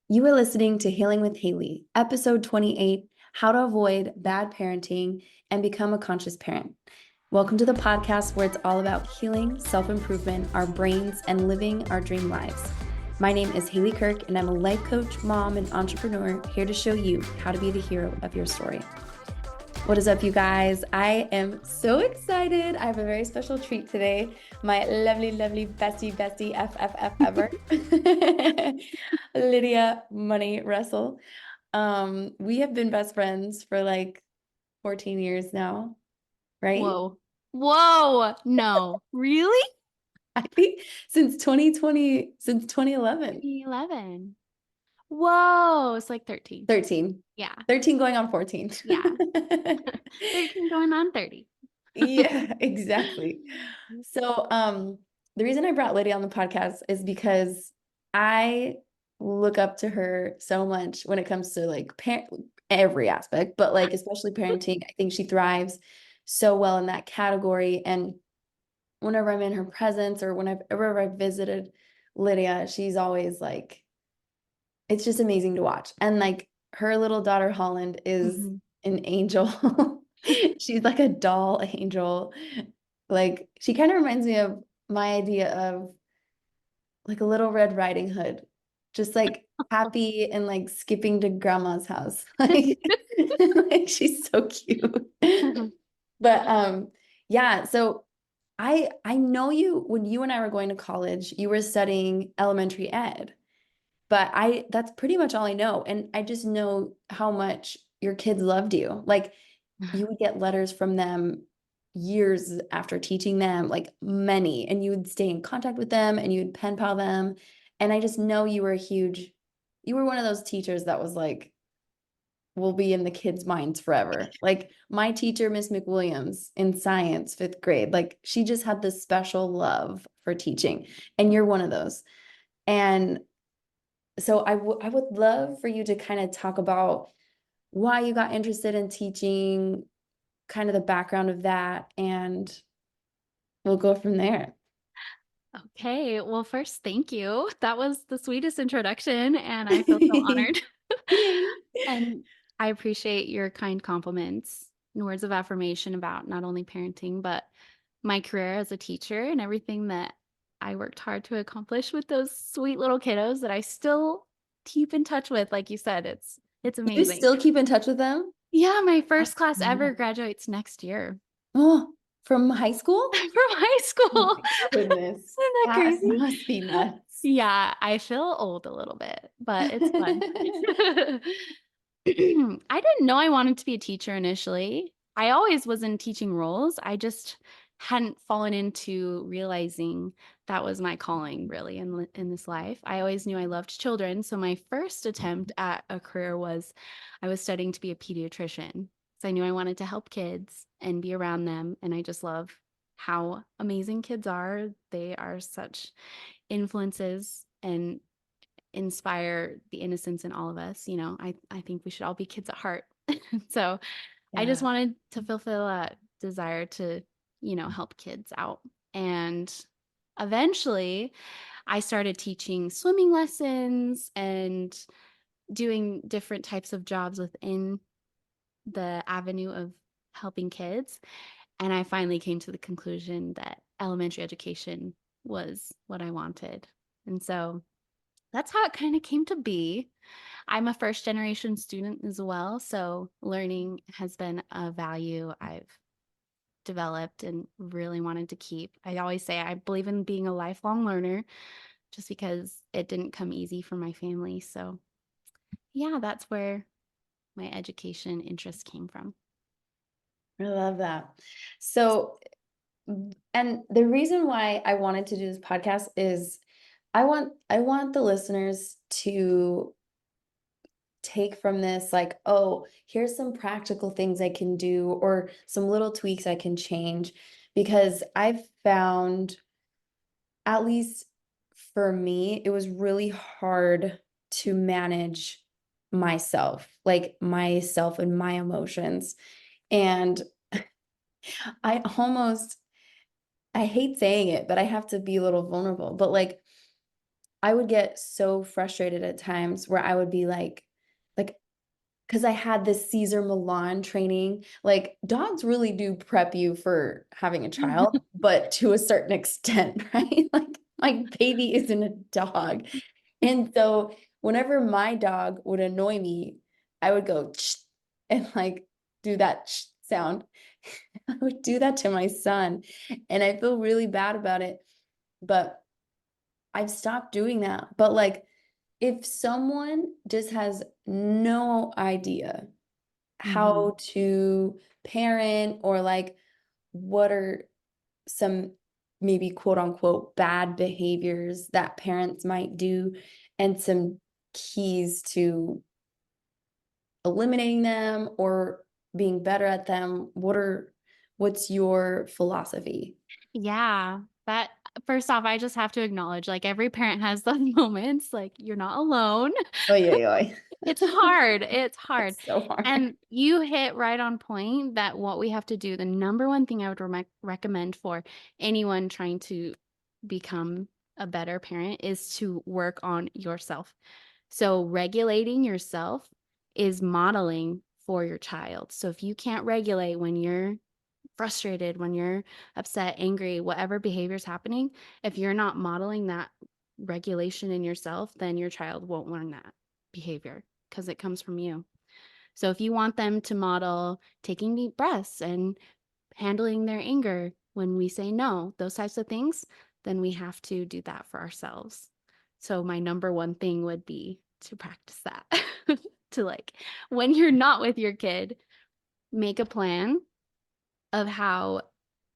You are listening to Healing with Haley, episode 28, How to Avoid Bad Parenting and Become a Conscious Parent. Welcome to the podcast where it's all about healing, self-improvement, our brains, and living our dream lives. My name is Haley Kirk, and I'm a life coach, mom, and entrepreneur here to show you how to be the hero of your story. What is up, you guys? I am so excited. I have a very special treat today. My lovely, lovely bestie, FFF ever, Lydia Money Russell. We have been best friends for like 14 years now, right? Whoa. Whoa. No. Really? I think since 2020, since 2011. 2011. Whoa. It's like 13. 13. Yeah. 13 going on 14. Yeah. 13 going on 30. Yeah, exactly. So, the reason I brought Lydia on the podcast is because I look up to her so much when it comes to like every aspect, but like especially parenting. I think she thrives so well in that category. And whenever I'm in her presence or whenever I've visited Lydia, she's always like, it's just amazing to watch. And like her little daughter Holland is Mhm. an angel. She's like a doll angel. Like she kind of reminds me of my idea of like a little Red Riding Hood, just like happy and like skipping to grandma's house. Like she's so cute. But yeah, so I know you when you and I were going to college, you were studying elementary ed. But that's pretty much all I know. And I just know how much your kids loved you. Like you would get letters from them years after teaching them, like many, and you would stay in contact with them and you'd pen pal them. And I just know you were one of those teachers that was like, will be in the kids' minds forever. Like my teacher, Miss McWilliams, in science, fifth grade, like she just had this special love for teaching. And you're one of those. And so I would love for you to kind of talk about why you got interested in teaching, kind of the background of that, and we'll go from there. Okay. Well, first, thank you. That was the sweetest introduction, and I feel so honored. Yay. And I appreciate your kind compliments and words of affirmation about not only parenting, but my career as a teacher and everything that I worked hard to accomplish with those sweet little kiddos that I still keep in touch with. Like you said, it's You amazing. still keep in touch with them? Yeah, my Oh, first class ever no. graduates next year Oh, from high school? from high Oh school. my goodness. Isn't that That crazy? must be nuts. Yeah, I feel old a little bit, but it's fun. I didn't know I wanted to be a teacher initially. I always was in teaching roles. I just hadn't fallen into realizing that was my calling really in this life. I always knew I loved children, so my first attempt at a career was I was studying to be a pediatrician. So I knew I wanted to help kids and be around them, and I just love how amazing kids are. They are such influences and inspire the innocence in all of us. I think we should all be kids at heart. So I just Yeah. wanted to fulfill that desire to, help kids out. And eventually I started teaching swimming lessons and doing different types of jobs within the avenue of helping kids. And I finally came to the conclusion that elementary education was what I wanted. And so that's how it kind of came to be. I'm a first generation student as well, so learning has been a value I've developed and really wanted to keep. I always say I believe in being a lifelong learner just because it didn't come easy for my family. So, yeah, that's where my education interest came from. I love that. So, and the reason why I wanted to do this podcast is I want the listeners to take from this like, oh, here's some practical things I can do or some little tweaks I can change because I've found, at least for me, it was really hard to manage myself and my emotions. And I almost, I hate saying it, but I have to be a little vulnerable. But like, I would get so frustrated at times where I would be like, because I had this Caesar Milan training. Like dogs really do prep you for having a child, but to a certain extent, right? Like my baby isn't a dog. And so whenever my dog would annoy me, I would go and like do that sound. I would do that to my son, and I feel really bad about it, but I've stopped doing that. But like if someone just has no idea Mhm. how to parent or like what are some maybe quote unquote bad behaviors that parents might do and some keys to eliminating them or being better at them, what's your philosophy? Yeah, that first off, I just have to acknowledge like every parent has those moments, like you're not alone. Oy, oy, oy. It's hard. It's hard. It's so hard. And you hit right on point that what we have to do, the number one thing I would recommend for anyone trying to become a better parent is to work on yourself. So regulating yourself is modeling for your child. So if you can't regulate when you're frustrated, when you're upset, angry, whatever behavior is happening, if you're not modeling that regulation in yourself, then your child won't learn that behavior because it comes from you. So if you want them to model taking deep breaths and handling their anger when we say no, those types of things, then we have to do that for ourselves. So my number one thing would be to practice that. To like when you're not with your kid, make a plan of how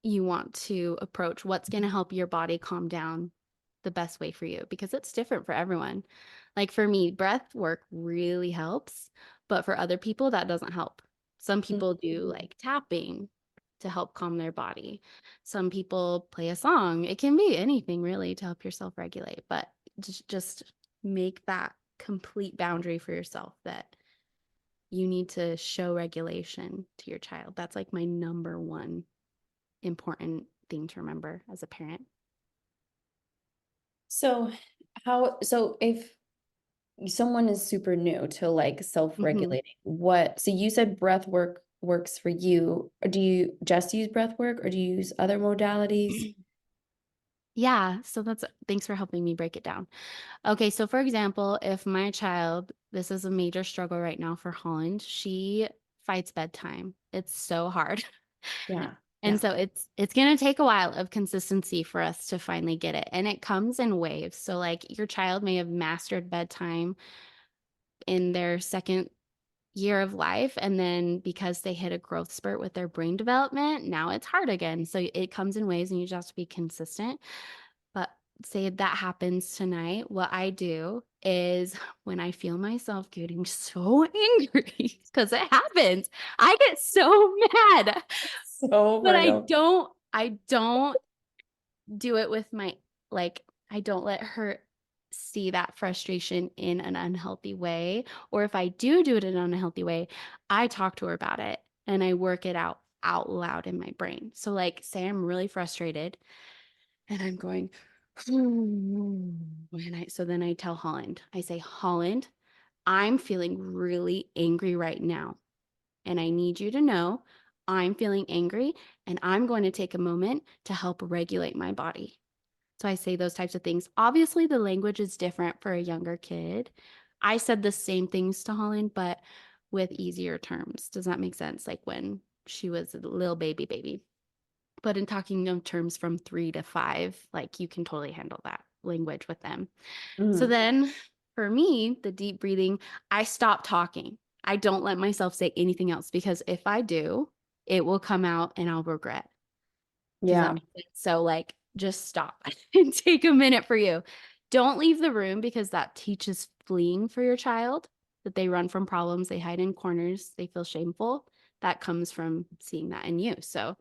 you want to approach what's going to help your body calm down the best way for you because it's different for everyone. Like for me, breath work really helps, but for other people, that doesn't help. Some people do Mhm. like tapping to help calm their body. Some people play a song. It can be anything really to help yourself regulate, but just make that complete boundary for yourself that you need to show regulation to your child. That's like my number one important thing to remember as a parent. So so if someone is super new to like Mhm. self-regulating, so you said breath work works for you. Or do you just use breath work or do you use other modalities? Yeah, so that's thanks for helping me break it down. Okay, so for example, if my child, this is a major struggle right now for Holland, she fights bedtime. It's so hard. Yeah. And Yeah. so it's going to take a while of consistency for us to finally get it. And it comes in waves. So like your child may have mastered bedtime in their second year of life, and then because they hit a growth spurt with their brain development, now it's hard again. So it comes in waves and you just have to be consistent. But say that happens tonight, what I do is when I feel myself getting so angry, because it happens, I get so mad, So but I real. don't, I don't do it with my, like, I don't let her see that frustration in an unhealthy way. Or if I do it in an unhealthy way, I talk to her about it and I work it out loud in my brain. So, like, say I'm really frustrated and I'm going, so then I tell Holland, I say, Holland, I'm feeling really angry right now. And I need you to know I'm feeling angry and I'm going to take a moment to help regulate my body. So I say those types of things. Obviously, the language is different for a younger kid. I said the same things to Holland, but with easier terms. Does that make sense? Like when she was a little baby. But in talking of terms from 3 to 5, like you can totally handle that language with them. So Mhm. then for me, the deep breathing, I stop talking. I don't let myself say anything else because if I do, it will come out and I'll regret. Does that Yeah. make sense? So, like, just stop and take a minute for you. Don't leave the room because that teaches fleeing for your child, that they run from problems, they hide in corners, they feel shameful. That comes from seeing that in you. So,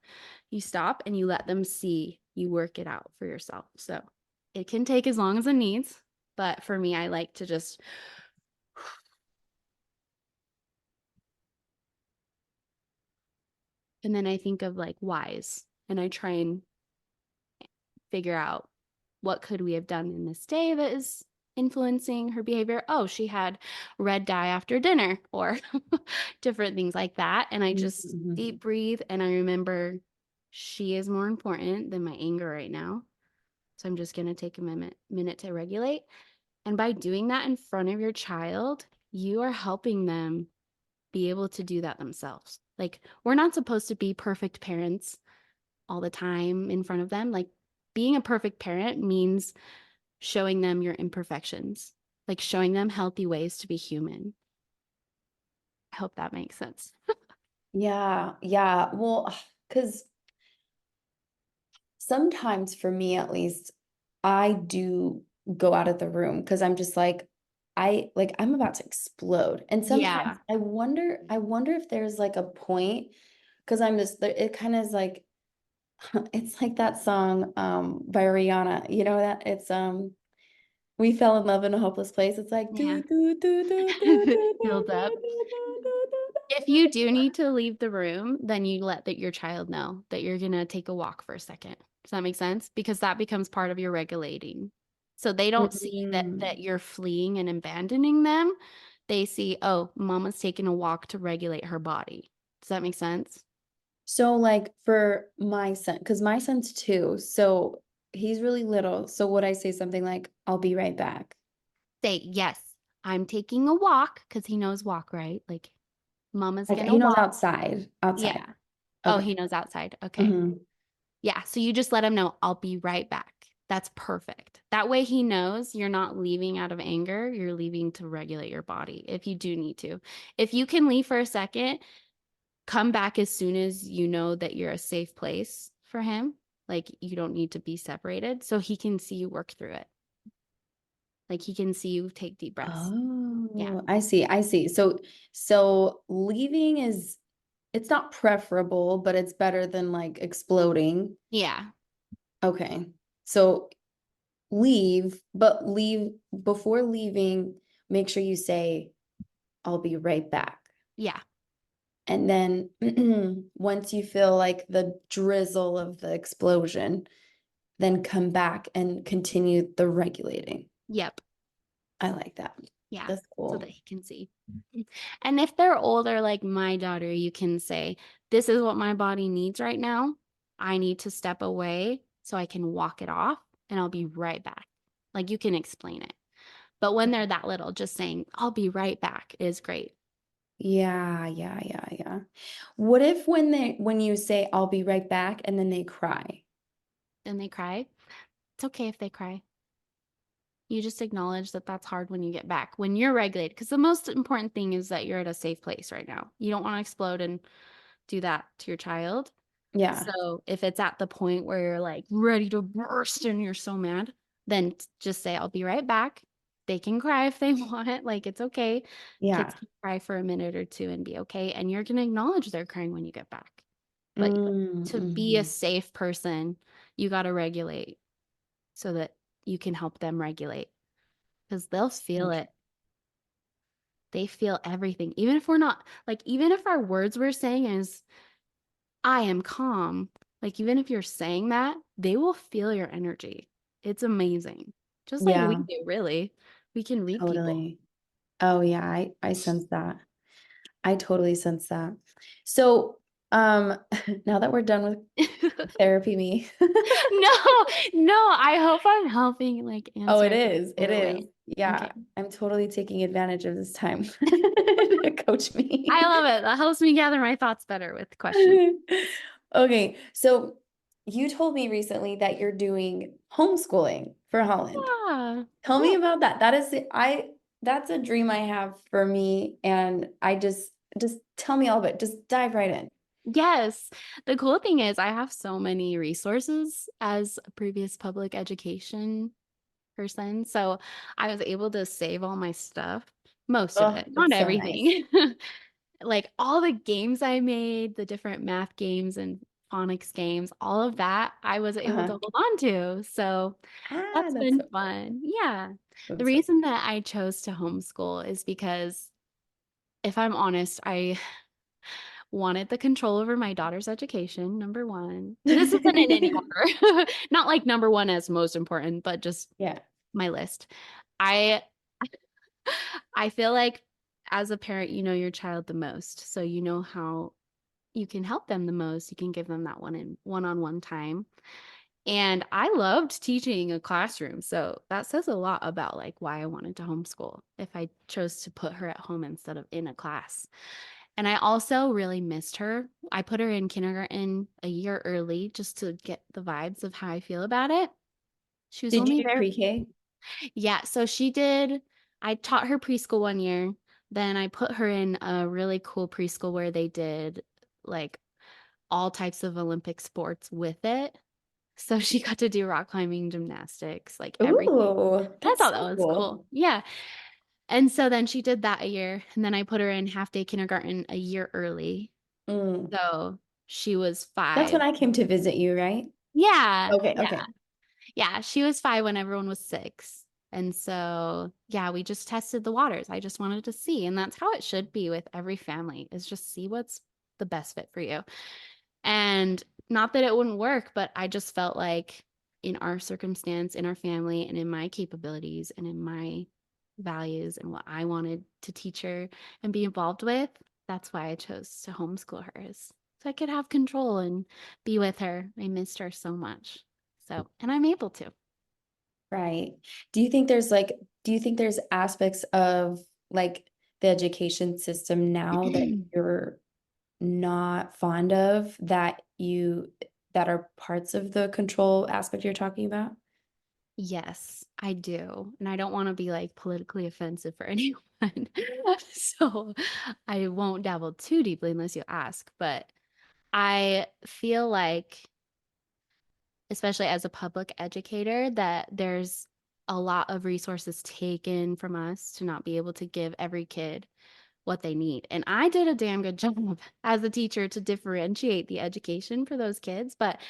you stop and you let them see you work it out for yourself. So, it can take as long as it needs. But for me, I like to just, and then I think of like whys and I try and figure out what could we have done in this day that is influencing her behavior? Oh, she had red dye after dinner or different things like that. And I just Mhm. deep breathe and I remember she is more important than my anger right now. So I'm just going to take a minute to regulate. And by doing that in front of your child, you are helping them be able to do that themselves. Like, we're not supposed to be perfect parents all the time in front of them. Like, being a perfect parent means showing them your imperfections, like showing them healthy ways to be human. I hope that makes sense. Yeah, yeah. Well, because sometimes for me at least, I do go out of the room because I'm just like, I'm about to explode. And sometimes Yeah. I wonder if there's like a point because I'm just it kind of is like it's like that song by Rihanna. You know that it's We Fell in Love in a Hopeless Place. It's like Yeah. do do do do do do do do Build up. do do do do. If you do need to leave the room, then you let your child know that you're going to take a walk for a second. Does that make sense? Because that becomes part of your regulating. So they don't see that Mm. you're fleeing and abandoning them. They see, oh, mama's taking a walk to regulate her body. Does that make sense? So like for my son, because my son's two, so he's really little. So would I say something like, I'll be right back? Say, yes, I'm taking a walk because he knows walk, right? Like mama's Like gonna he knows walk. outside, outside. Yeah. Oh, Okay. he knows outside. Okay. Hmm. Yeah, so you just let him know, I'll be right back. That's perfect. That way he knows you're not leaving out of anger, you're leaving to regulate your body if you do need to. If you can leave for a second, come back as soon as you know that you're a safe place for him. Like you don't need to be separated so he can see you work through it. Like he can see you take deep breaths. Yeah. Oh, I see. I see. So leaving is it's not preferable, but it's better than like exploding. Yeah. Okay. So leave, but leave before leaving, make sure you say, I'll be right back. Yeah. And then once you feel like the drizzle of the explosion, then come back and continue the regulating. Yep. I like that. Yeah, That's so that cool. he can see. And if they're older, like my daughter, you can say, this is what my body needs right now. I need to step away so I can walk it off and I'll be right back. Like you can explain it. But when they're that little, just saying, I'll be right back is great. Yeah, yeah, yeah, yeah. What if when you say I'll be right back and then they cry? Then they cry. It's okay if they cry. You just acknowledge that that's hard when you get back, when you're regulated. Because the most important thing is that you're at a safe place right now. You don't want to explode and do that to your child. Yeah. So if it's at the point where you're like ready to burst and you're so mad, then just say, I'll be right back. They can cry if they want. Like it's okay. Kids Yeah. can cry for a minute or two and be okay. And you're going to acknowledge they're crying when you get back. But to be a Mm-hmm. safe person, you got to regulate so that you can help them regulate because they'll feel it. They feel everything. Even if we're not, like, even if our words we're saying is, I am calm. Like, even if you're saying that, they will feel your energy. It's amazing. Just like we Yeah, do, really. We can read people. totally. Oh yeah, I sense that. I totally sense that. So, now that we're done with therapy me. No, no, I hope I'm helping like Oh, answer it it in is. a It better is. way. Yeah, Okay. I'm totally taking advantage of this time to coach I me. love it. That helps me gather my thoughts better with questions. Okay, so you told me recently that you're doing homeschooling for Holland. Yeah. Tell me Cool. about that. That's a dream I have for me, and I just tell me all of it. Just dive right in. Yes. The cool thing is I have so many resources as a previous public education person. So I was able to save all my stuff, most of Oh, it, not that's so nice. everything. Like all the games I made, the different math games and phonics games, all of that I was able to Uh-huh. hold on to. So Ah, that's that's been so cool. fun. Yeah. The That's so reason that I chose to homeschool is because if I'm honest, I wanted the control over my daughter's education, number one. This isn't in any cool. order. Not like number one as most important, but just Yeah. my list. I I feel like as a parent, you know your child the most. So you know how you can help them the most. You can give them that one-on-one time. And I loved teaching a classroom. So that says a lot about like why I wanted to homeschool if I chose to put her at home instead of in a class. And I also really missed her. I put her in kindergarten a year early just to get the vibes of how I feel about it. She was Did only you do there. pre-K? Yeah, so she did. I taught her preschool one year. Then I put her in a really cool preschool where they did like all types of Olympic sports with it. So she got to do rock climbing, gymnastics, like everything. Ooh, I that's thought that so was cool. cool. Yeah. And so then she did that a year. And then I put her in half day kindergarten a year early. Mm. So she was That's when 5. I came to visit you, right? Yeah. Okay, Yeah. okay. Yeah, she was 5 when everyone was 6. And so, yeah, we just tested the waters. I just wanted to see. And that's how it should be with every family is just see what's the best fit for you. And not that it wouldn't work, but I just felt like in our circumstance, in our family, and in my capabilities and in my values and what I wanted to teach her and be involved with, that's why I chose to homeschool her is so I could have control and be with her. I missed her so much. So, and I'm able to. Right. Do you think there's like, do you think there's aspects of like the education system now that you're not fond of that are parts of the control aspect you're talking about? Yes, I do. And I don't want to be like politically offensive for anyone. So I won't dabble too deeply unless you ask. But I feel like, especially as a public educator, that there's a lot of resources taken from us to not be able to give every kid what they need. And I did a damn good job as a teacher to differentiate the education for those kids. But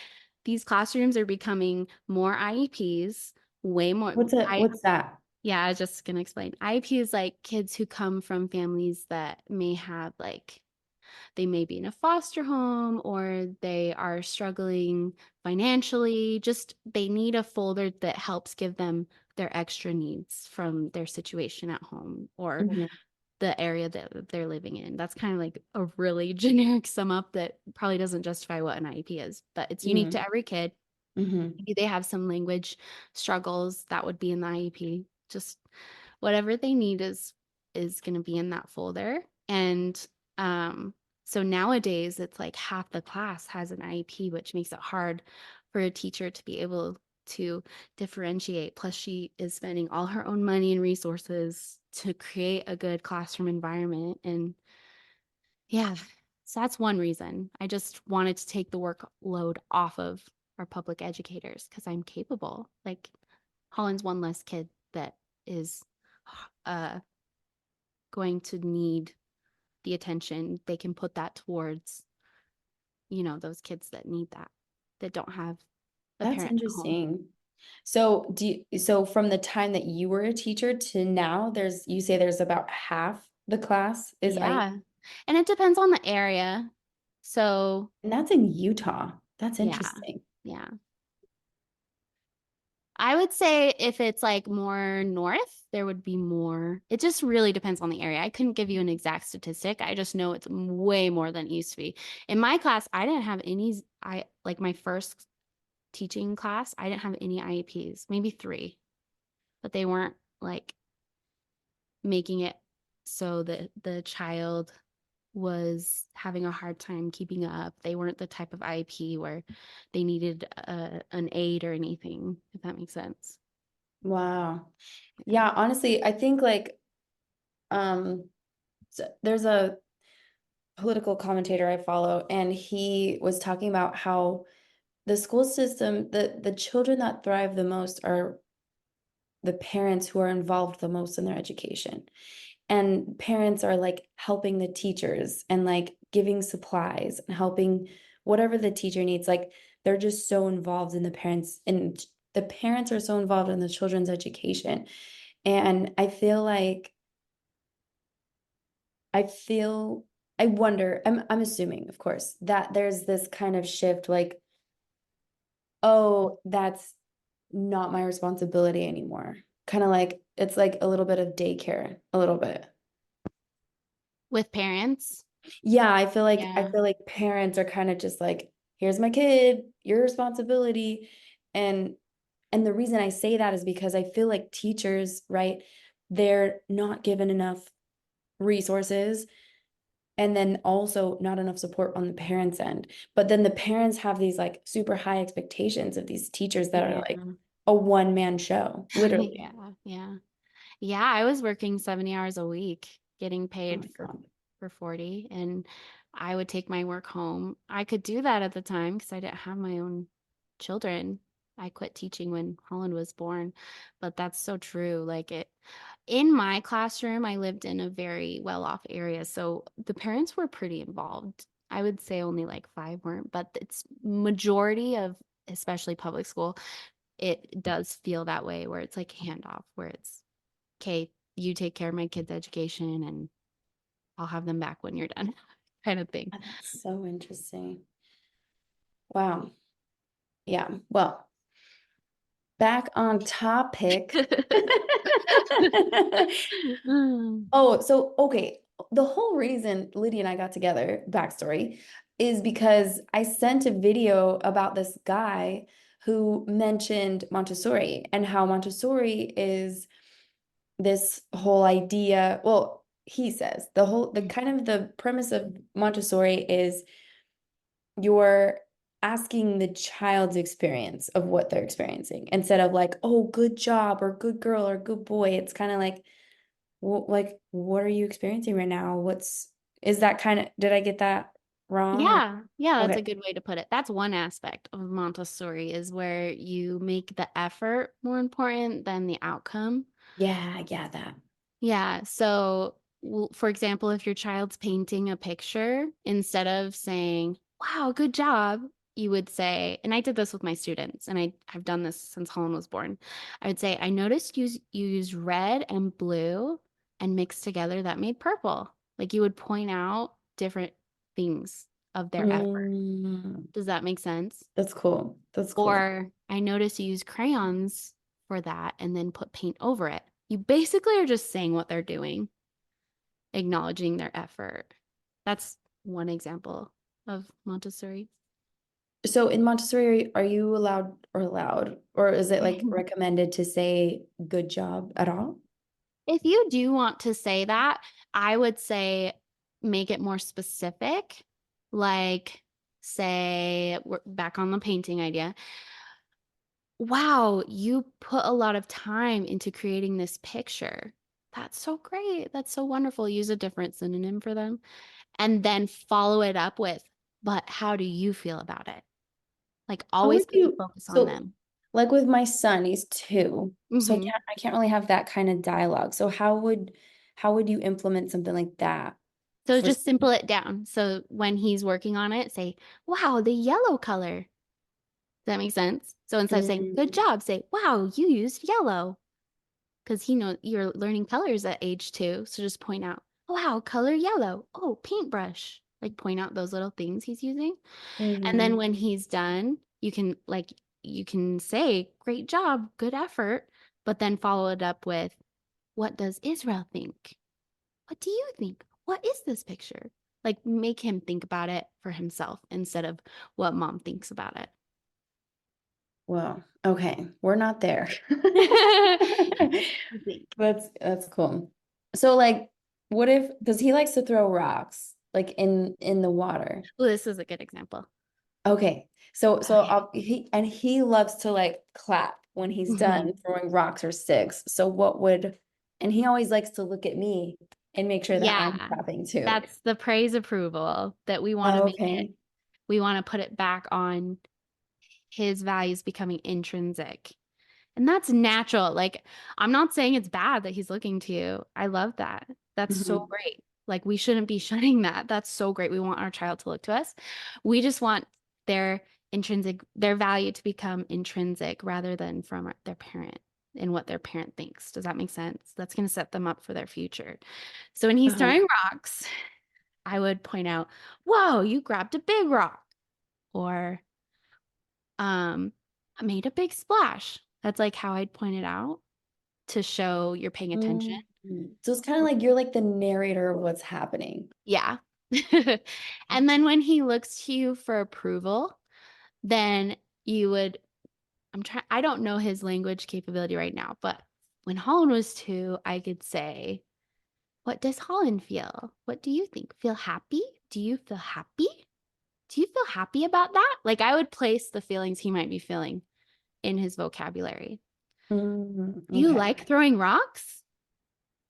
these classrooms are becoming more IEPs, way more. What's that? Yeah, I was just gonna explain. IEP is like kids who come from families that may have like they may be in a foster home or they are struggling financially. Just they need a folder that helps give them their extra needs from their situation at home or Mhm. the area that they're living in. That's kind of like a really generic sum up that probably doesn't justify what an IEP is, but it's unique Mm. to every kid. Mhm. Maybe they have some language struggles that would be in the IEP. Just whatever they need is going to be in that folder. And um, so nowadays it's like half the class has an IEP, which makes it hard for a teacher to be able to differentiate. Plus, she is spending all her own money and resources to create a good classroom environment. And yeah, so that's one reason. I just wanted to take the workload off of our public educators because I'm capable. Like Holland's one less kid that is uh, going to need the attention. They can put that towards, those kids that need that, that don't have a That's parent at home. interesting. So from the time that you were a teacher to now, you say there's about half the class is I, Yeah. And it depends on the area. So, and that's in Utah. That's yeah. interesting. Yeah. I would say if it's like more north, there would be more. It just really depends on the area. I couldn't give you an exact statistic. I just know it's way more than it used to be. In my class, I didn't have any, I like my first teaching class, I didn't have any IEPs, maybe 3, but they weren't like making it so that the child was having a hard time keeping up. They weren't the type of IEP where they needed an aid or anything, if that makes sense. Wow. Yeah, honestly, I think like um there's a political commentator I follow, and he was talking about how the school system, the children that thrive the most are the parents who are involved the most in their education. And parents are like helping the teachers and like giving supplies and helping whatever the teacher needs. Like they're just so involved in the parents are so involved in the children's education. And I feel I wonder, I'm assuming, of course, that there's this kind of shift like, oh, that's not my responsibility anymore. Kind of like it's like a little bit of daycare, a little bit. With parents. Yeah, I Yeah. feel like parents are kind of just like, here's my kid, your responsibility. And and the reason I say that is because I feel like teachers, right, they're not given enough resources and then also not enough support on the parents' end. But then the parents have these like super high expectations of these teachers that are Yeah. like a one-man show, literally. Yeah. Yeah. Yeah, I was working 70 hours a week, getting Oh paid my God. for 40, and I would take my work home. I could do that at the time because I didn't have my own children. I quit teaching when Holland was born, but that's so true. Like it in my classroom, I lived in a very well-off area, so the parents were pretty involved. I would say only like five weren't, but it's majority of especially public school, it does feel that way where it's like handoff, where it's okay, you take care of my kids' education and I'll have them back when you're done, kind of thing. That's so interesting. Wow. Yeah. Well, back on topic. Mm. Oh, so okay. The whole reason Lydia and I got together, backstory, is because I sent a video about this guy who mentioned Montessori and how Montessori is this whole idea. Well, he says the kind of the premise of Montessori is you're asking the child's experience of what they're experiencing instead of like, oh, good job or good girl or good boy. It's kind of like, well, like, what are you experiencing right now? Is that kind of, did I get that wrong or Yeah, yeah, that's a okay. good way to put it. That's one aspect of Montessori is where you make the effort more important than the outcome. Yeah, yeah, that. Yeah. So, for example, if your child's painting a picture, instead of saying, wow, good job, you would say, and I did this with my students, and I've done this since Holland was born. I would say, I noticed you used red and blue and mixed together that made purple. Like you would point out different things of their effort. Mm, Does that make sense? that's cool. That's cool. Or I noticed you use crayons for that and then put paint over it. You basically are just saying what they're doing, acknowledging their effort. That's one example of Montessori. So in Montessori, are you allowed, or is it like recommended to say good job at all? If you do want to say that, I would say make it more specific. Like, say, we're back on the painting idea. Wow, you put a lot of time into creating this picture. That's so great. That's so wonderful. Use a different synonym for them. And then follow it up with, but how do you feel about it? Like How always would put the you, focus on so them. like with my son, he's two, so Hmm. I can't really have that kind of dialogue. So how would you implement something like that So for just simple it down. So when he's working on it, say, wow, the yellow color. Does that make sense? So instead of saying, good Mm, job, say, wow, you used yellow. Because he knows you're learning colors at age two. So just point out, wow, color yellow. Oh, paintbrush. Like point out those little things he's using. And then mhm. when he's done, you can say, great job, good effort, but then follow it up with, what does Israel think? What do you think? What is this picture? Like make him think about it for himself instead of what mom thinks about Well, okay, we're not there. it. I think. That's cool. So like what if because he likes to throw rocks like in the water. Well, this is a good example. Okay. So Okay. he loves to like clap when he's done Mhm. throwing rocks or sticks. So what would and he always likes to look at me and make sure that I'm Yeah, clapping too. that's the praise approval that we want to Oh, make it. okay. We want to put it back on his values becoming intrinsic. And that's natural. Like, I'm not saying it's bad that he's looking to you. I love that. That's so Mhm. great. Like, we shouldn't be shunning that. That's so great. We want our child to look to us. We just want their their value to become intrinsic rather than from their parent and what their parent thinks. Does that make sense? That's going to set them up for their future. So when he's Uh-huh. throwing rocks, I would point out, whoa, you grabbed a big rock. Or, I made a big splash. That's like how I'd point it out. to show you're paying attention. Mm. So it's kind of like you're like the narrator of what's happening. Yeah. And then when he looks to you for approval, then you would, I don't know his language capability right now, but when Holland was 2, I could say, what does Holland feel? What do you think? Feel happy? Do you feel happy? Do you feel happy about that? Like I would place the feelings he might be feeling in his vocabulary. Do you Okay. like throwing rocks?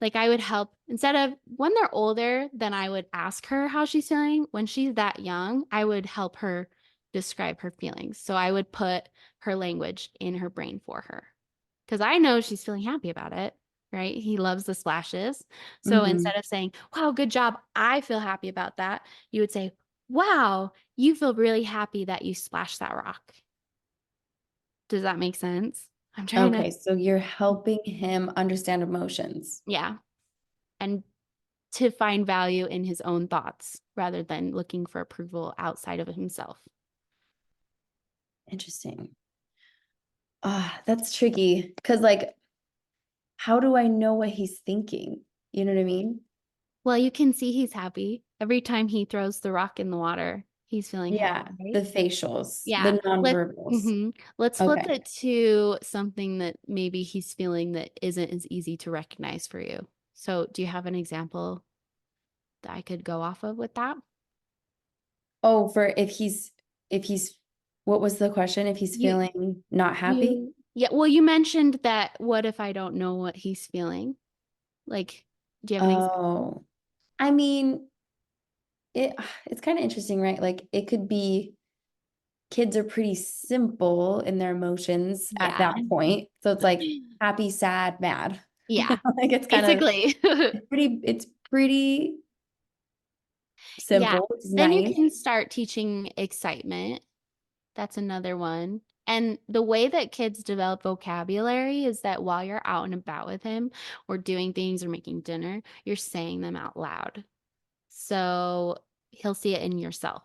Like I would help instead of when they're older, then I would ask her how she's feeling. When she's that young, I would help her describe her feelings. So I would put her language in her brain for her because I know she's feeling happy about it, right? He loves the splashes. So Hmm. instead of saying, wow, good job, I feel happy about that, you would say, wow, you feel really happy that you splashed that rock. Does that make sense? I'm trying to, Okay, so you're helping him understand emotions. yeah. And to find value in his own thoughts rather than looking for approval outside of himself. Interesting. Ah, that's tricky because like how do I know what he's thinking? You know what I mean? Well, you can see he's happy. Every time he throws the rock in the water, he's feeling happy, Yeah, the right? facials, the Yeah. nonverbals. Let's flip Okay. it to something that maybe he's feeling that isn't as easy to recognize for you. So, do you have an example that I could go off of with that? Oh, for if he's what was the question? If he's You feeling not happy? yeah, well, you mentioned that what if I don't know what he's feeling? Like, do you have an example? Oh, I mean, it it's kind of interesting, right? Like it could be kids are pretty simple in their emotions at Yeah. that point. So it's like happy, sad, mad. Yeah, Like it's kind of basically. it's pretty Yeah. simple, which is Then you nice. can start teaching excitement. That's another one. And the way that kids develop vocabulary is that while you're out and about with him or doing things or making dinner, you're saying them out loud. So he'll see it in yourself.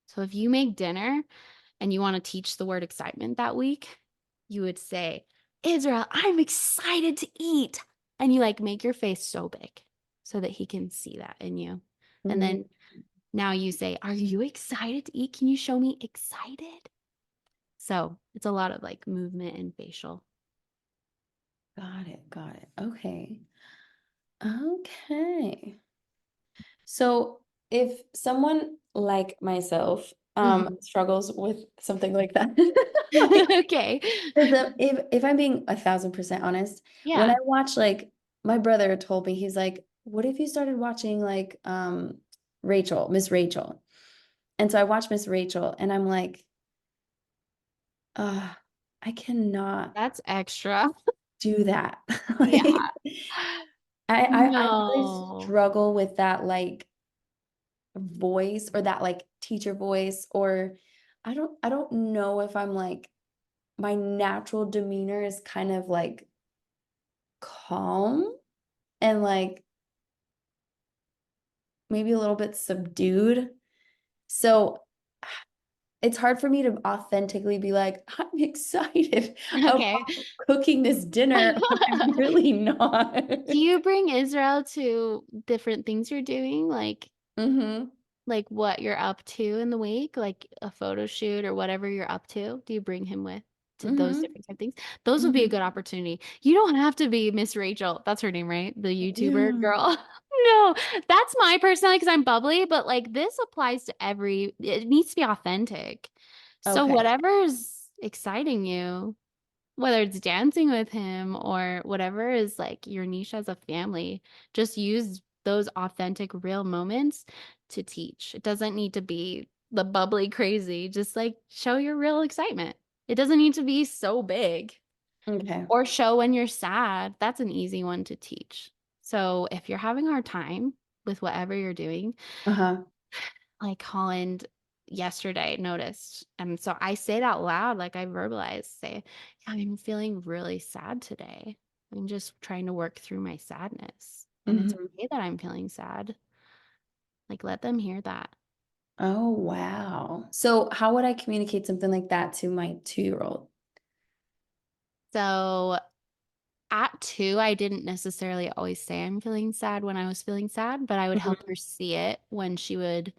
So if you make dinner and you want to teach the word excitement that week, you would say, Israel, I'm excited to eat. And you like make your face so big so that he can see that in you. And Mm, then now you say, are you excited to eat? Can you show me excited? So it's a lot of like movement and facial. got it, got it. Okay. Okay. So if someone like myself Mhm. struggles with something like that, like Okay. if I'm being 1,000% honest, when I Yeah. watch like my brother told me, he's like, what if you started watching like Rachel, Miss Rachel? And so I watched Miss Rachel and I'm like, uh, I cannot That's extra. do that. Yeah. Like I really No. struggle with that like voice or that like teacher voice or I don't know if I'm like my natural demeanor is kind of like calm and like maybe a little bit subdued. So it's hard for me to authentically be like, I'm excited about Okay. cooking this dinner when I'm really not. Do you bring Israel to different things you're doing? Hmm. Like what you're up to in the week, like a photo shoot or whatever you're up to? Do you bring him with to those Hmm. different type of things? Those would be a Hmm. good opportunity. You don't have to be Miss Rachel. That's her name, right? The YouTuber Yeah. girl. No, that's my personality because I'm bubbly, but like this applies to it needs to be authentic. So Okay. whatever's exciting you, whether it's dancing with him or whatever is like your niche as a family, just use those authentic, real moments to teach. It doesn't need to be the bubbly crazy, just like show your real excitement. It doesn't need to be so big Okay. or show when you're sad. That's an easy one to teach. So if you're having a hard time with whatever you're doing, Uh-huh. like Holland yesterday noticed. And so I say it out loud, like I verbalize, say, "Yeah, I'm feeling really sad today. I'm just trying to work through my sadness. And it's Hmm. okay that I'm feeling sad. Like let them hear that." Oh, wow. So how would I communicate something like that to my 2-year-old? So At 2, I didn't necessarily always say I'm feeling sad when I was feeling sad, but I would help Mhm. her see it when she would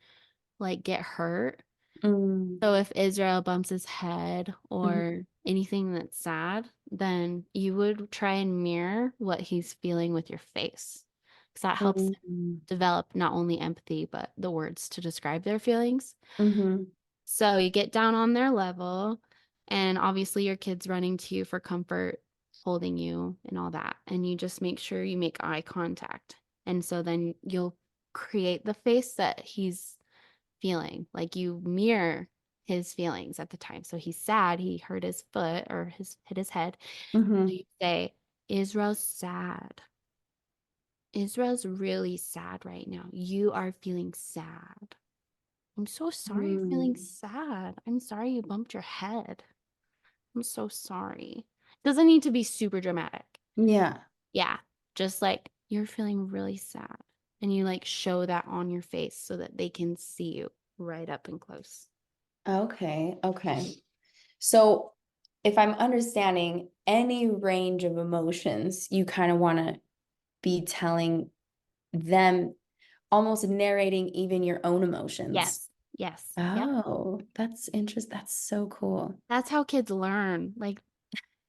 like get hurt. Mm, So if Israel bumps his head mhm, or anything that's sad, then you would try and mirror what he's feeling with your face. Because that helps him mhm, develop not only empathy, but the words to describe their feelings. mhm, So you get down on their level, and obviously your kid's running to you for comfort, holding you, and all that. And you just make sure you make eye contact. And so then you'll create the face that he's feeling. Like you mirror his feelings at the time. So he's sad, he hurt his foot or hit his head. So mhm, you say, Israel's sad. Israel's really sad right now. You are feeling sad. I'm so sorry you're feeling mm. sad. I'm sorry you bumped your head. I'm so sorry. Doesn't need to be super dramatic. Yeah. Yeah, just like you're feeling really sad. And you like show that on your face so that they can see you right up and close. Okay. Okay. So if I'm understanding any range of emotions, you kind of want to be telling them, almost narrating even your own emotions. Yes. Yes. Yep. Oh, that's interesting. That's so cool. That's how kids learn. Like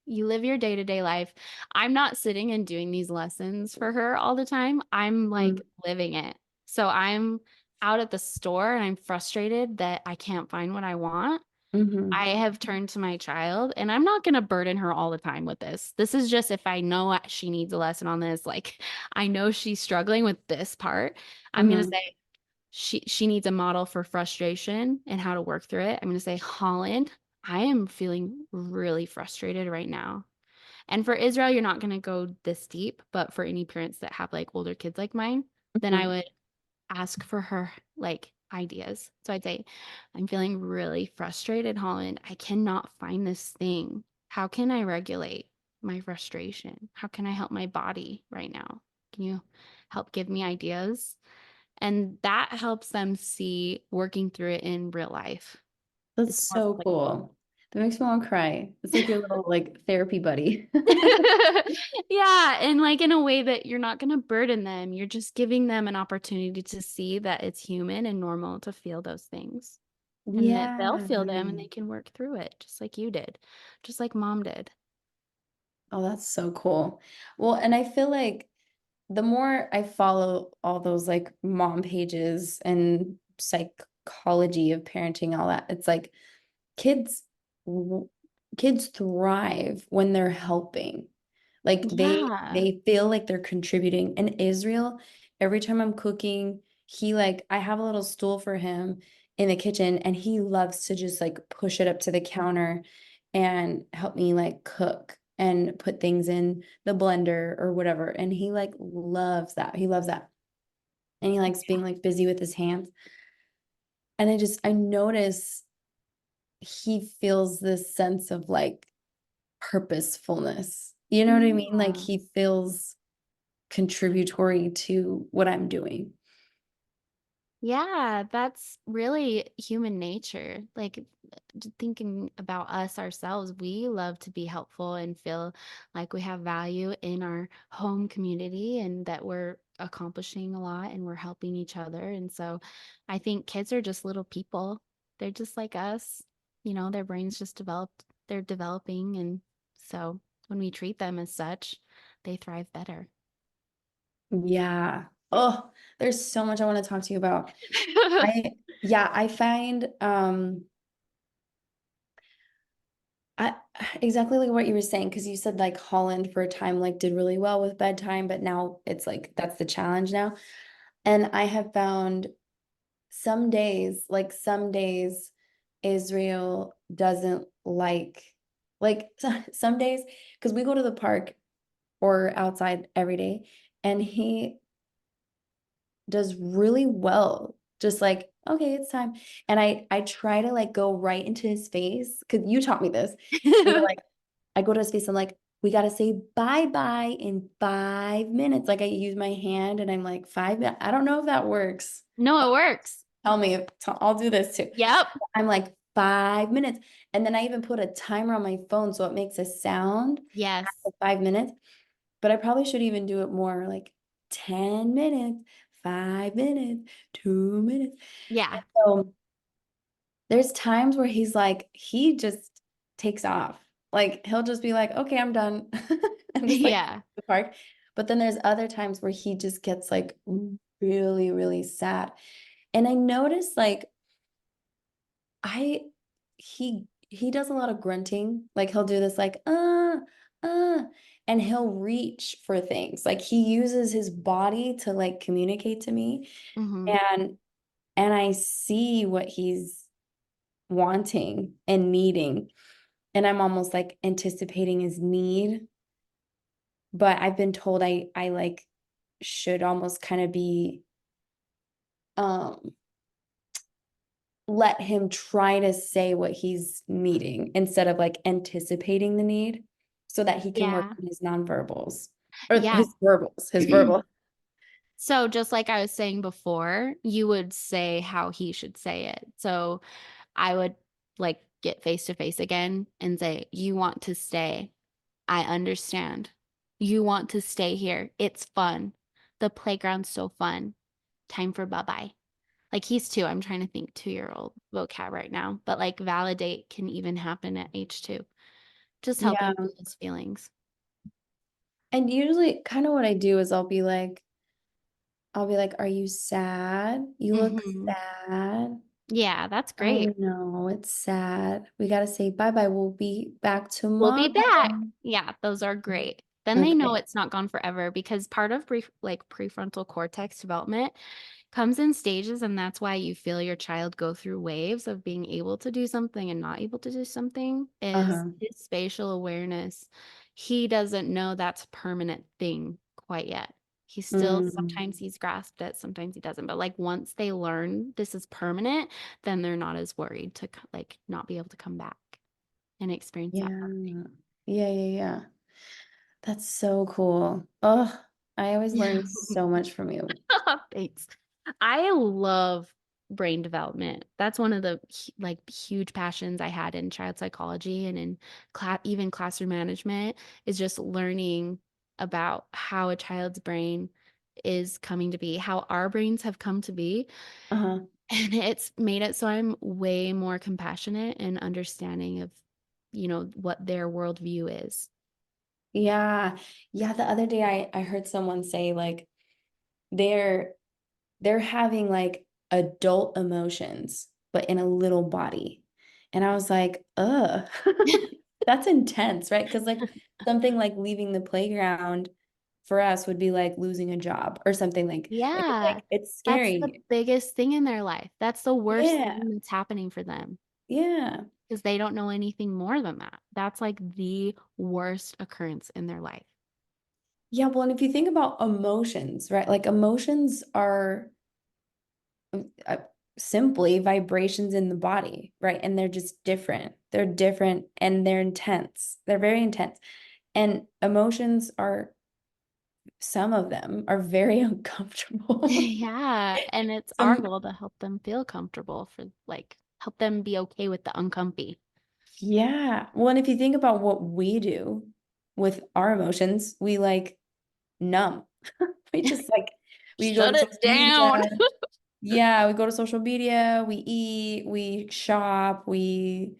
you live your day-to-day life. I'm not sitting and doing these lessons for her all the time. I'm like living it. So I'm out at the store and I'm frustrated that I can't find what I want. Mm-hmm. I have turned to my child and I'm not going to burden her all the time with this. This is just if I know she needs a lesson on this, like I know she's struggling with this part, I'm going to Mm-hmm. say she needs a model for frustration and how to work through it. I'm going to say, Holland, I am feeling really frustrated right now. And for Israel, you're not going to go this deep, but for any parents that have like older kids like mine, then I Mm-hmm. would ask for her like ideas. So I'd say, I'm feeling really frustrated, Holland. I cannot find this thing. How can I regulate my frustration? How can I help my body right now? Can you help give me ideas? And that helps them see working through it in real life. That's It's more so applicable. cool. That makes me want to cry. It's like your little like therapy buddy. Yeah, and like in a way that you're not going to burden them. You're just giving them an opportunity to see that it's human and normal to feel those things and that they'll Yeah. feel them and they can work through it just like you did, just like mom did. Oh, that's so cool. Well, and I feel like the more I follow all those like mom pages and psychology of parenting, all that, it's like kids w- kids thrive when they're helping. Like Yeah. they feel like they're contributing. And Israel, every time I'm cooking, he like I have a little stool for him in the kitchen and he loves to just like push it up to the counter and help me like cook and put things in the blender or whatever. And he like loves that. He loves that. And he likes being like busy with his hands. And I notice he feels this sense of like purposefulness. You know what I mean? Like Yeah. he feels contributory to what I'm doing. Yeah, that's really human nature. Like thinking about us ourselves, we love to be helpful and feel like we have value in our home community and that we're accomplishing a lot and we're helping each other. And so I think kids are just little people. They're just like us. You know, their brains just developed, they're developing. And so when we treat them as such, they thrive better. Yeah. Oh, there's so much I want to talk to you about. Yeah, I find I exactly like what you were saying because you said like Holland for a time like did really well with bedtime, but now it's like that's the challenge now. And I have found some days Israel doesn't like some days because we go to the park or outside every day and he does really well. Just like, okay, it's time. And I try to like go right into his face because you taught me this. And you're like, I go to his face, I'm like, we gotta say bye-bye in 5 minutes. Like I use my hand and I'm like, 5 minutes. I don't know if that works. No, it works. Tell me if I'll do this too. Yep. I'm like 5 minutes. And then I even put a timer on my phone so it makes a sound Yes. after 5 minutes. but I probably should even do it more like 10 minutes, 5 minutes, 2 minutes. Yeah. So there's times where he's like, he just takes off. Like he'll just be like, okay, I'm done. And just like Yeah. the park. But then there's other times where he just gets like really, really sad. And I noticed like I he does a lot of grunting. Like he'll do this like uh and he'll reach for things. Like he uses his body to like communicate to me Hmm. and I see what he's wanting and needing. And I'm almost like anticipating his need. But I've been told I like should almost kind of be um let him try to say what he's needing instead of like anticipating the need so that he can work Yeah. on his nonverbals or Yeah. his verbal. So just like I was saying before, you would say how he should say it. So I would like get face to face again and say, "You want to stay. I understand. You want to stay here. It's fun. The playground's so fun. Time for bye-bye." Like he's two. I'm trying to think 2-year-old vocab right now, but like validate can even happen at age two. Just help Yeah. him feel his feelings. And usually kind of what I do is I'll be like, are you sad? You look Hmm. sad. Yeah, that's Oh great. no, it's sad. We gotta say bye-bye. We'll be back We'll be tomorrow. back. Yeah, those are great. Then they know Okay. it's not gone forever because part of like prefrontal cortex development comes in stages, and that's why you feel your child go through waves of being able to do something and not able to do something is Uh-huh. his spatial awareness. He doesn't know that's a permanent thing quite yet. He still Mm, sometimes he's grasped it, sometimes he doesn't. But like once they learn this is permanent, then they're not as worried to like not be able to come back and experience that part. yeah. Yeah, yeah, yeah. That's so cool. Oh, I always learn so much from you. Thanks. I love brain development. That's one of the like huge passions I had in child psychology and in class, even classroom management is just learning about how a child's brain is coming to be, how our brains have come to be. Uh-huh. And it's made it so I'm way more compassionate and understanding of, what their worldview is. Yeah. Yeah, the other day I heard someone say like they're they're having like adult emotions, but in a little body. And I was like, that's intense, right? Because like something like leaving the playground for us would be like losing a job or something like it's Yeah, like it's that's the scary. biggest thing in their life. That's the worst Yeah. thing that's happening for them Yeah. because they don't know anything more than that. That's like the worst occurrence in their life. Yeah, well, and if you think about emotions, right? Like emotions are uh, simply vibrations in the body, right? And they're just different. They're different and they're intense. They're very intense. And emotions are, some of them are very uncomfortable. Yeah, and it's our Some, goal to help them feel comfortable for like help them be okay with the uncomfy. yeah. Well, and if you think about what we do with our emotions, we like numb. We just like, we go to Shut it social down. media. Yeah, we go to social media, we eat, we shop, we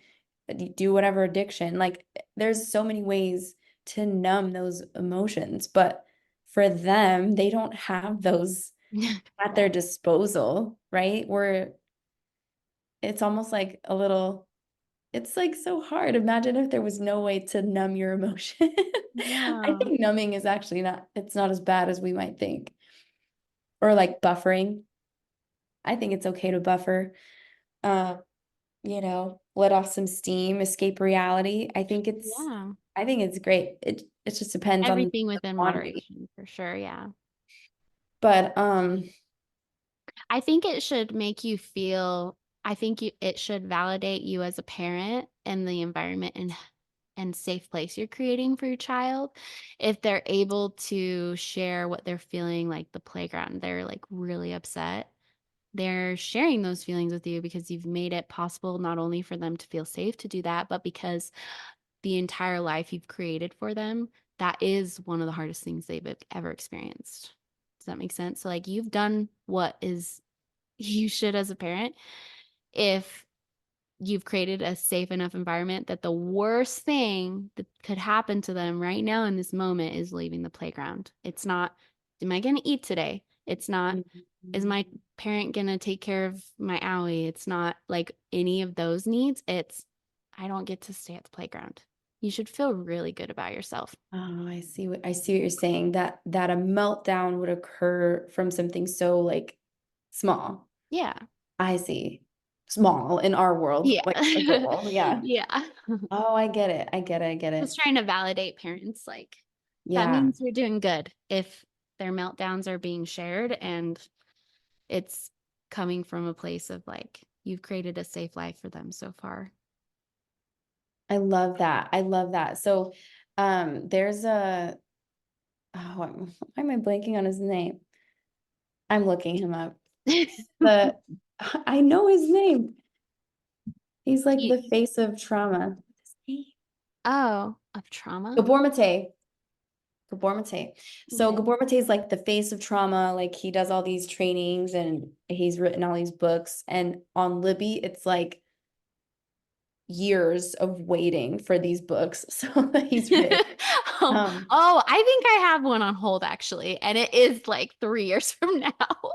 do whatever addiction. Like there's so many ways to numb those emotions, but for them, they don't have those at their disposal, right? Where it's almost like a little, it's like so hard. Imagine if there was no way to numb your emotion. I Yeah. think numbing is actually not, it's not as bad as we might think. Or like buffering. I think it's okay to buffer. Uh, let off some steam, escape reality. Yeah. I think it's great. It just depends on Everything the within quantity. moderation for sure. Yeah. But I think it should make you feel, I think it should validate you as a parent and the environment and safe place you're creating for your child. If they're able to share what they're feeling, like the playground, they're like really upset. They're sharing those feelings with you because you've made it possible not only for them to feel safe to do that, but because the entire life you've created for them, that is one of the hardest things they've ever experienced. Does that make sense? So like you've done what is you should as a parent if you've created a safe enough environment that the worst thing that could happen to them right now in this moment is leaving the playground. It's not, am I going to eat today? It's not, is Mhm. my parent going to take care of my owie? It's not like any of those needs. It's, I don't get to stay at the playground. You should feel really good about yourself. Oh, I see what you're saying. That a meltdown would occur from something so like small. Yeah. I see. Small in our world, Yeah. like a girl. Yeah. Yeah. Oh, I get it. I get it. I get it. Just trying to validate parents. Like, that Yeah. means you're doing good if their meltdowns are being shared and it's coming from a place of like, you've created a safe life for them so far. I love that. I love that. So, there's a, why am I blanking on his name? I'm looking him up. The, I know his name. He's like You, the face of trauma. What's his name? oh, of trauma? Gabor Mate. Gabor Mate. So Okay. Gabor Mate is like the face of trauma. Like he does all these trainings and he's written all these books. And on Libby, it's like years of waiting for these books. So that he's written. Oh, Um, oh, I think I have one on hold actually, and it is like 3 years from now.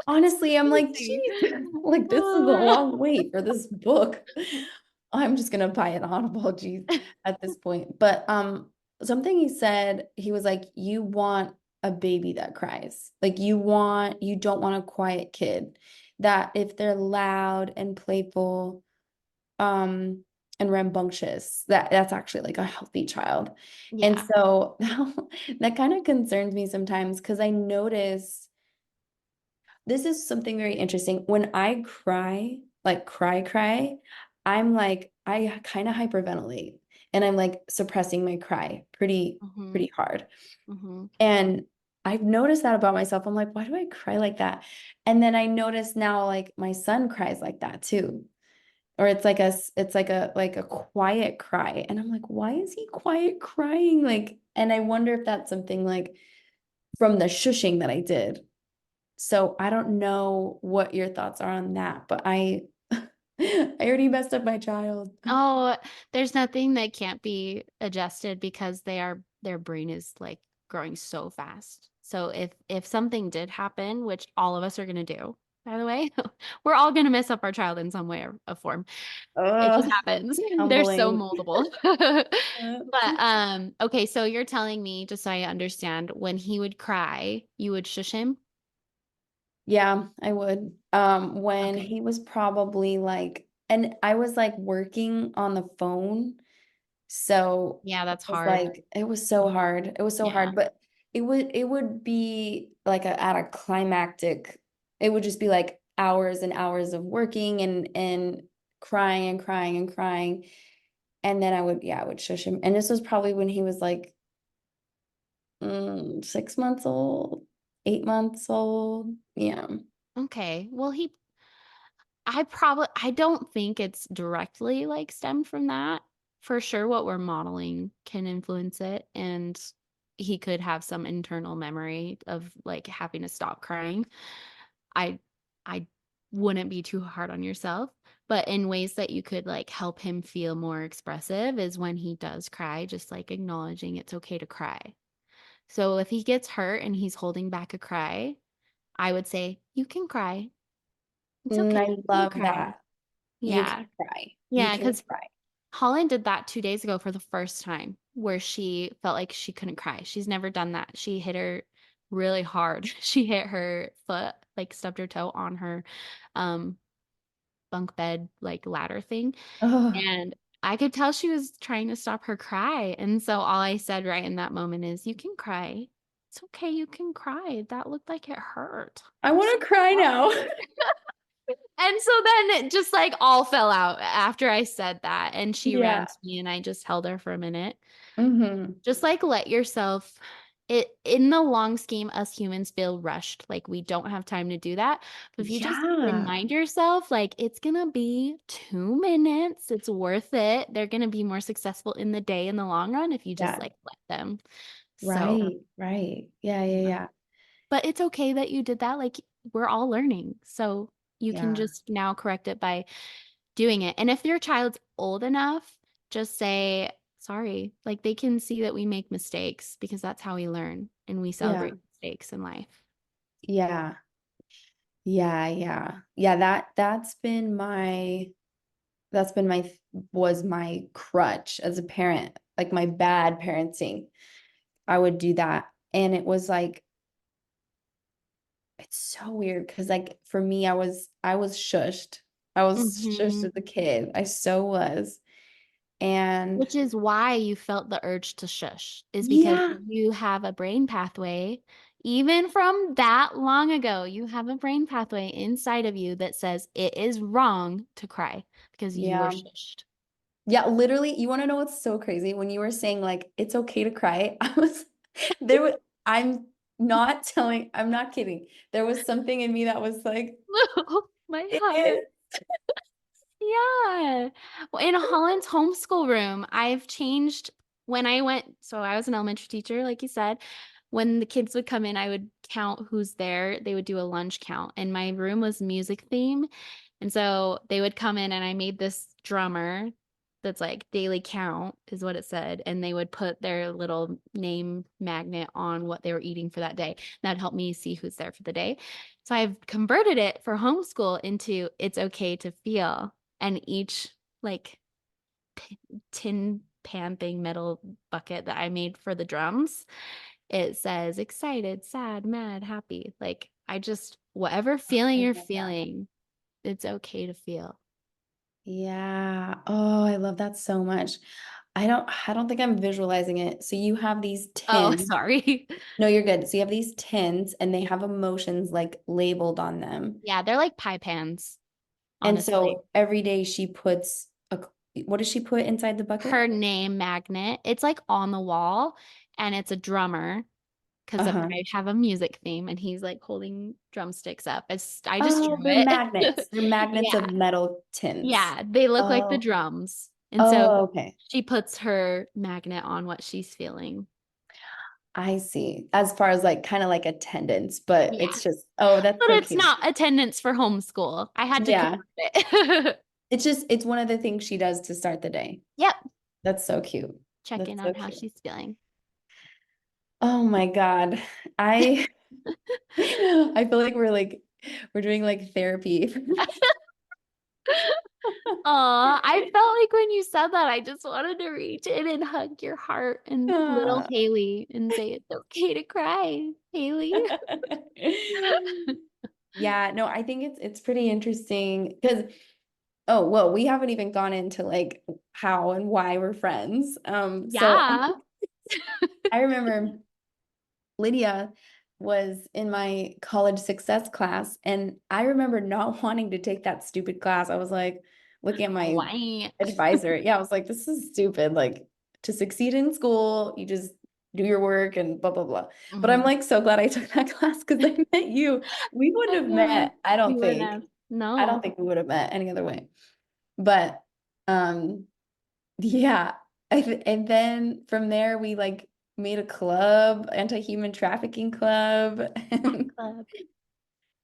Honestly, I'm like, Crazy. geez, like this is a Uh, long wait for this book. I'm just gonna buy an Audible, geez, at this point. But something he said, he was like, you want a baby that cries. Like you don't want a quiet kid. That if they're loud and playful, and rambunctious, that's actually like a healthy child. And yeah. so that kind of concerns me sometimes because I notice this is something very interesting. When I cry, like cry, I'm like, I kind of hyperventilate and I'm like suppressing my cry Mm-hmm. pretty hard. Mm-hmm. And I've noticed that about myself. I'm like, why do I cry like that? And then I notice now like my son cries like that too. Or it's like a quiet cry. And I'm like, why is he quiet crying? Like, and I wonder if that's something like from the shushing that I did. So I don't know what your thoughts are on that, but I I already messed up my child. Oh, there's nothing that can't be adjusted because their brain is like growing so fast. So if something did happen, which all of us are gonna do, by the way, we're all gonna mess up our child in some way or a form. It just Ugh, happens. They're so humbling. moldable. But okay, so you're telling me, just so I understand, when he would cry, you would shush him? Yeah, I would. When Okay. he was probably like, and I was like working on the phone. So Yeah, it that's was hard. like it was so hard. It was so Yeah. hard, but it would be like at a climactic. It would just be like hours and hours of working and crying and crying and crying. And then I would shush him. And this was probably when he was like 6 months old, 8 months old. Yeah. Okay. Well, I don't think it's directly like stemmed from that. For sure, what we're modeling can influence it. And he could have some internal memory of like having to stop crying. I, I wouldn't be too hard on yourself, but in ways that you could like help him feel more expressive is when he does cry, just like acknowledging it's okay to cry. So if he gets hurt and he's holding back a cry, I would say, you can cry. It's okay. I You can love cry. that. You can Yeah. cry. You Yeah, can because cry. Holland did that 2 days ago for the first time where she felt like she couldn't cry. She's never done that. She hit her really hard. She hit her foot, like stubbed her toe on her um bunk bed like ladder thing. Oh, And I could tell she was trying to stop her cry. And so all I said right in that moment is, you can cry. It's okay, you can cry. That looked like it hurt. I I'm so want to cry now. sorry. And so then it just like all fell out after I said that. And she ran Yeah. to me and I just held her for a minute. Hmm. Just like let yourself, it in the long scheme, us humans feel rushed. Like we don't have time to do that. But if you just Yeah. remind yourself, like it's gonna be 2 minutes, it's worth it. They're gonna be more successful in the day in the long run if you just Yeah. like let them. So, Right, right. Yeah, yeah, yeah. yeah. But it's okay that you did that. Like, we're all learning. So you can Yeah. just now correct it by doing it. And if your child's old enough, just say, sorry. Like, they can see that we make mistakes because that's how we learn and we Yeah. celebrate mistakes in life. Yeah. Yeah, yeah. Yeah, that's been my was my crutch as a parent, like my bad parenting. I would do that. And it was like it's so weird because like for me, I was shushed. I was shushed Hmm. as a kid. I so was. And Which is why you felt the urge to shush, is because yeah, you have a brain pathway, even from that long ago, you have a brain pathway inside of you that says it is wrong to cry because you were yeah. shushed. Yeah, literally, you want to know what's so crazy? When you were saying like it's okay to cry, I was there was I'm not kidding. There was something in me that was like, My it heart. is. Yeah. Well, in Holland's homeschool room, I've changed when I went. So I was an elementary teacher, like you said. When the kids would come in, I would count who's there. They would do a lunch count, and my room was music theme. And so they would come in, and I made this drummer that's like daily count, is what it said. And they would put their little name magnet on what they were eating for that day. That'd help me see who's there for the day. So I've converted it for homeschool into it's okay to feel. And each like tin pan thing, metal bucket that I made for the drums, it says excited, sad, mad, happy. Like I just, whatever feeling I you're love that. feeling, it's okay to feel. Yeah. Oh, I love that so much. I don't think I'm visualizing it. So you have these Oh, tins. sorry. No, you're good. So you have these tins and they have emotions like labeled on them. Yeah, they're like pie pans, And honestly. so every day she puts what does she put inside the bucket? Her name magnet, it's like on the wall and it's a drummer because I Uh-huh. have a music theme and he's like holding drumsticks up. I just drew Oh, they're it. magnets. They're magnets Yeah. of metal tins. Yeah, they look like the Oh, drums. And so oh, okay. she puts her magnet on what she's feeling. I see. As far as like kind of like attendance, but Yeah. it's just, oh, that's But so it's cute. not attendance for homeschool. I had to convert Yeah. it. It's one of the things she does to start the day. Yep. That's so cute. Check in That's on so how cute. she's feeling. Oh my God. I I feel like we're doing like therapy. Aw, I felt like when you said that, I just wanted to reach in and hug your heart and little Ah. Haley and say, it's okay to cry, Haley. Yeah, no, I think it's pretty interesting because oh, well, we haven't even gone into like how and why we're friends. So Yeah. I remember Lydia was in my college success class, and I remember not wanting to take that stupid class. I was like looking at my Why? advisor. Yeah, I was like, this is stupid. Like to succeed in school, you just do your work and blah blah blah. But I'm Mhm. like so glad I took that class because I met you. We I wouldn't have know. met, I We don't wouldn't think. have. I don't No. think we would have met any other way. But yeah. And then from there we like made a club, anti-human trafficking club. Cat club.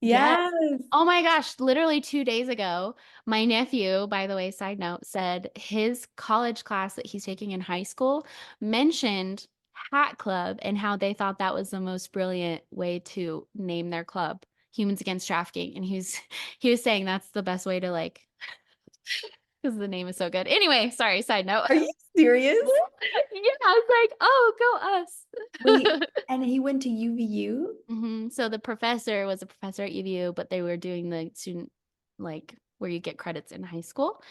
Yes. Yes. Oh my gosh, literally 2 days ago, my nephew, by the way, side note, said his college class that he's taking in high school mentioned Hat Club and how they thought that was the most brilliant way to name their club, Humans Against Trafficking. And he was saying that's the best way to like, because the name is so good. Anyway, sorry, side note. Are you serious? Yeah, I was like, oh, go Wait, us. and he went to UVU? So the professor was a professor at UVU, but they were doing the student like where you get credits in high school.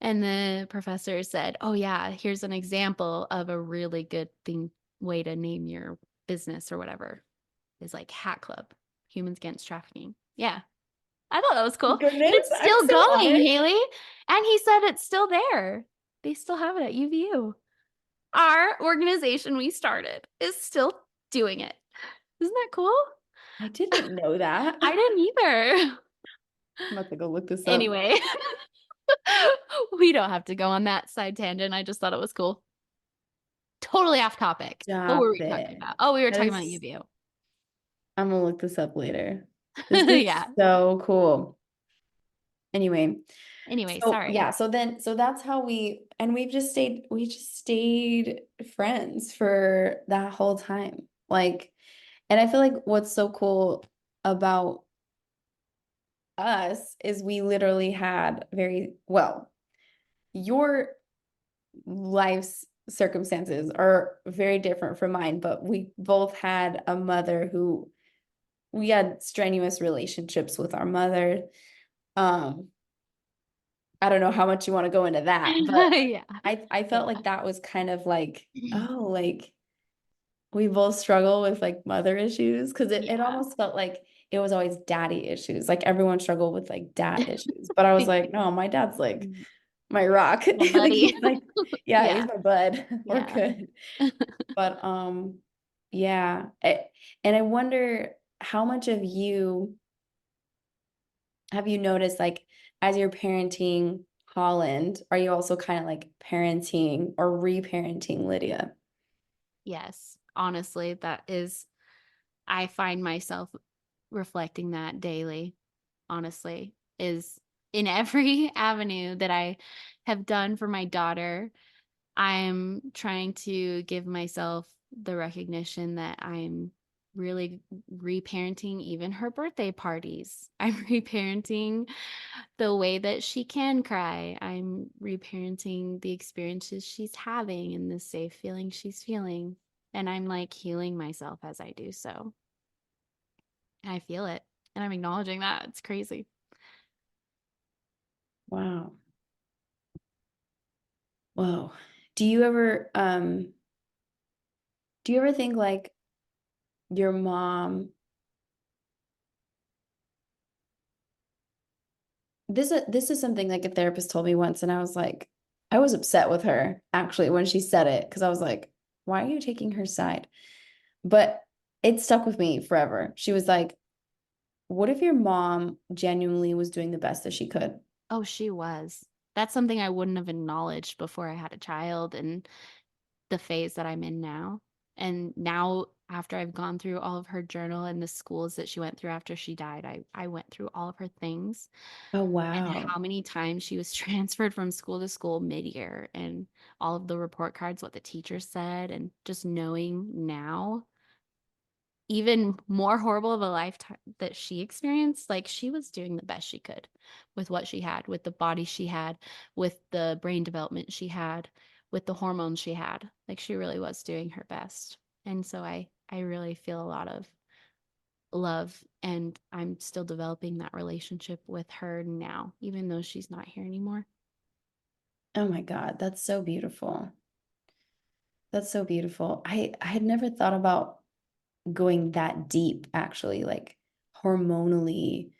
And the professor said, "Oh yeah, here's an example of a really good thing way to name your business or whatever is like Hat Club, Humans Against Trafficking." Yeah, I thought that was cool, and Goodness, it's I'm still so going, honored. Haley. And he said it's still there. They still have it at UVU. Our organization we started is still doing it. Isn't that cool? I didn't know that. I I'm didn't either. about to go look this up. Anyway, we don't have to go on that side tangent. I just thought it was cool. Totally off topic. What were Stop we talking it. about? Oh, we were That talking about is, UVU. I'm gonna look this up later. This is Yeah. so cool. Anyway, Anyway, so sorry. yeah, so that's how we just stayed friends for that whole time. Like, and I feel like what's so cool about us is we literally had very well, your life's circumstances are very different from mine, but we both had a mother who we had strenuous relationships with our mother. Um, I don't know how much you want to go into that, but Yeah. I felt Yeah. like that was kind of like, oh, like we both struggle with like mother issues because it Yeah. almost felt like it was always daddy issues. Like everyone struggled with like dad issues. But I was like, no, my dad's like my rock. My Like buddy. he's like, yeah, he's Yeah. my bud. We're Yeah. good. But yeah. And I wonder how much of you have you noticed like as you're parenting Holland, are you also kind of like parenting or reparenting Lydia? Yes. Honestly, that is, I find myself reflecting that daily, honestly, is in every avenue that I have done for my daughter. I'm trying to give myself the recognition that I'm really reparenting even her birthday parties. I'm reparenting the way that she can cry. I'm reparenting the experiences she's having and the safe feeling she's feeling. And I'm like healing myself as I do so. I feel it. And I'm acknowledging that. It's crazy. Wow. Whoa. Do you ever do you ever think like your mom this is something like a therapist told me once and I was like I was upset with her actually when she said it because I was like why are you taking her side? But it stuck with me forever. She was like what if your mom genuinely was doing the best that she could? Oh, she was. That's something I wouldn't have acknowledged before I had a child and the phase that I'm in now. And now, after I've gone through all of her journal and the schools that she went through after she died, I went through all of her things Oh and wow. how many times she was transferred from school to school mid-year and all of the report cards, what the teacher said, and just knowing now even more horrible of a lifetime that she experienced, like she was doing the best she could with what she had, with the body she had, with the brain development she had, with the hormones she had. Like she really was doing her best. And so I really feel a lot of love and I'm still developing that relationship with her now, even though she's not here anymore. Oh my God, that's so beautiful. That's so beautiful. I had never thought about going that deep actually, like hormonally,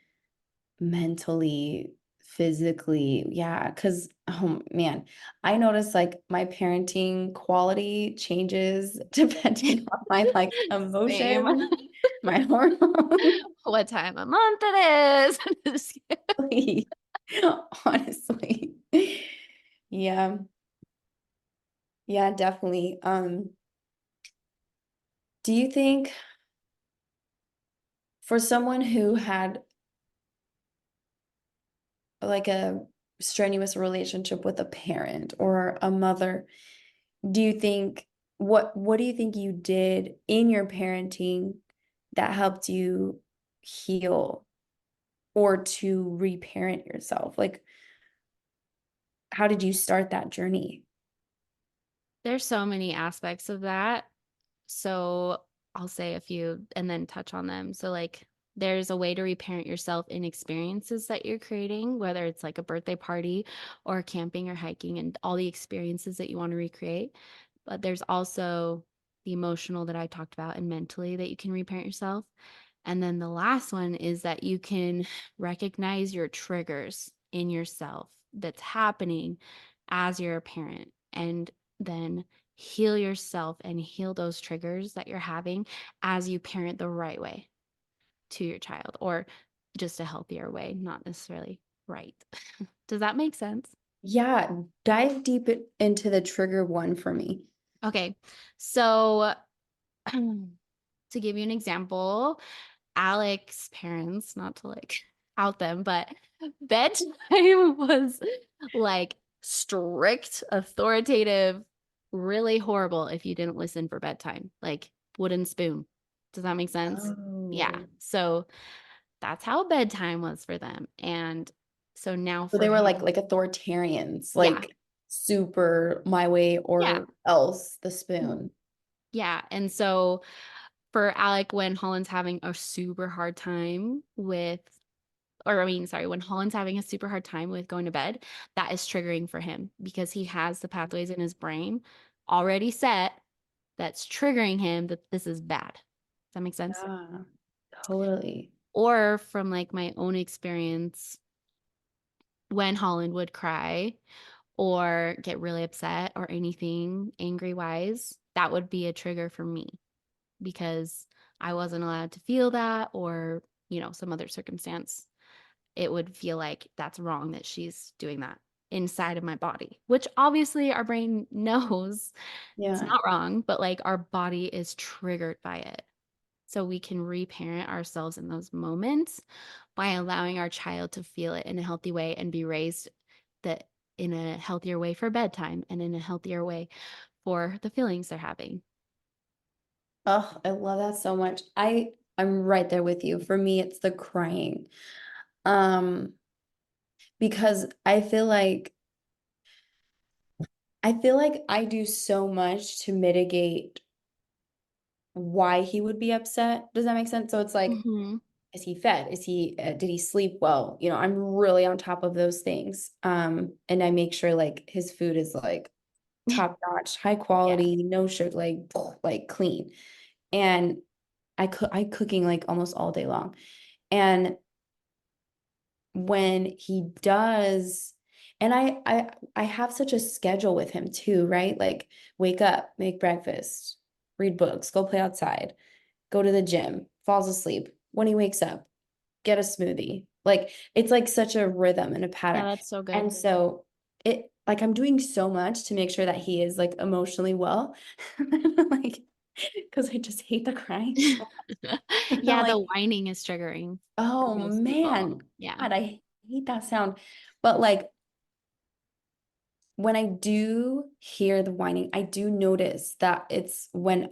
mentally, physically. Yeah, because oh man, I notice like my parenting quality changes depending on my like Same. emotions, my hormones. What time of month it is. Just Honestly. Yeah. Yeah, definitely. Do you think for someone who had like a strenuous relationship with a parent or a mother, do you think what do you think you did in your parenting that helped you heal or to reparent yourself? Like, how did you start that journey? There's so many aspects of that. So I'll say a few and then touch on them. So, like, there's a way to reparent yourself in experiences that you're creating, whether it's like a birthday party or camping or hiking and all the experiences that you want to recreate. But there's also the emotional that I talked about and mentally that you can reparent yourself. And then the last one is that you can recognize your triggers in yourself that's happening as you're a parent and then heal yourself and heal those triggers that you're having as you parent the right way to your child or just a healthier way, not necessarily right. Does that make sense? Yeah, dive deep into the trigger one for me. Okay. So to give you an example, Alex's parents, not to like out them, but bedtime was like strict, authoritative, really horrible if you didn't listen for bedtime, like wooden spoon. Does that make sense? Yeah. Oh. So that's how bedtime was for them. And so now So for they were him, like authoritarians, yeah, like super my way yeah, or else the mhm, spoon. yeah. And so for Alec, when Holland's having a super hard time with, or I mean, sorry, when Holland's having a super hard time with going to bed, that is triggering for him because he has the pathways in his brain already set that's triggering him that this is bad. Does that make sense? Yeah, totally. Or from like my own experience, when Holland would cry or get really upset or anything angry wise, that would be a trigger for me because I wasn't allowed to feel that or, some other circumstance. It would feel like that's wrong that she's doing that inside of my body, which obviously our brain knows it's Yeah. not wrong, but like our body is triggered by it. So we can reparent ourselves in those moments by allowing our child to feel it in a healthy way and be raised that in a healthier way for bedtime and in a healthier way for the feelings they're having. Oh, I love that so much. I'm right there with you. For me, it's the crying. Um, because I feel like I do so much to mitigate why he would be upset. Does that make sense? So it's like, Mm-hmm. is he fed? Did he sleep well? I'm really on top of those things. And I make sure like his food is like top notch, high Yeah. quality, no sugar, like clean. And I cooking like almost all day long. And when he does, and I have such a schedule with him too, right? Like wake up, make breakfast, read books, go play outside, go to the gym, falls asleep. When he wakes up, get a smoothie. Like it's like such a rhythm and a Yeah, pattern. that's so good. And so it like I'm doing so much to make sure that he is like emotionally well. Like because I just hate the crying so much. I'm Yeah, like, the whining is triggering for oh most people. man, Yeah. God, I hate that sound. But like when I do hear the whining, I do notice that it's when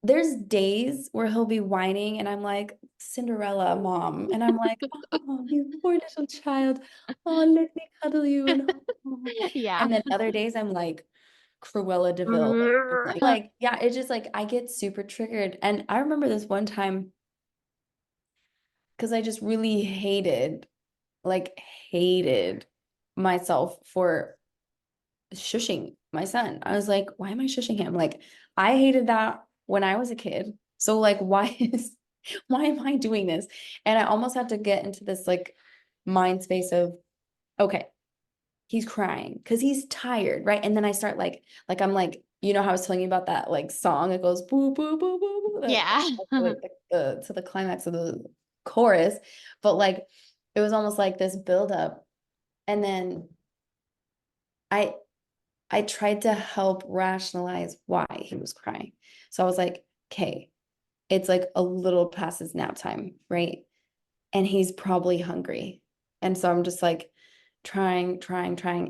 there's days where he'll be whining and I'm like, Cinderella, mom. And I'm like, oh, you poor little child. Oh, let me cuddle you. Yeah. And then other days I'm like, Cruella DeVille. Like, yeah, it's just like I get super triggered. And I remember this one time because I just really like, hated myself for shushing my son. I was like, why am I shushing him? Like, I hated that when I was a kid. So like, why am I doing this? And I almost had to get into this like mind space of, okay, he's crying because he's tired, right? And then I start like I'm like, how I was telling you about that like song that goes boo boo boo boo boo that Yeah. like to the climax of the chorus, but like it was almost like this buildup, and then I I tried to help rationalize why he was crying. So I was like, okay, it's like a little past his nap time, right? And he's probably hungry. And so I'm just like trying.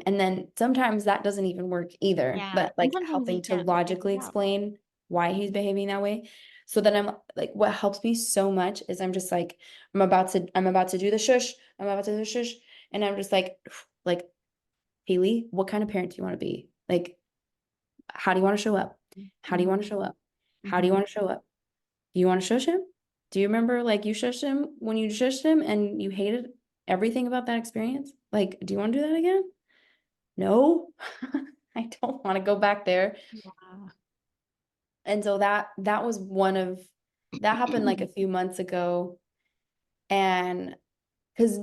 And then sometimes that doesn't even work either, Yeah. but And like sometimes you helping to can't figure logically it out. explain why he's behaving that way. So then I'm like, what helps me so much is I'm just like, I'm about to do the shush. I'm about to do the shush. And I'm just like, Haley, what kind of parent do you want to be? Like, how do you want to show up? How do you want to Mm-hmm. show up? How do you Mm-hmm. want to show up? Do you want to shush him? Do you remember like you shushed him when you shushed him and you hated everything about that experience? Like, do you want to do that again? No, I don't want to go back there. Yeah. And so that was that happened like a few months ago. And because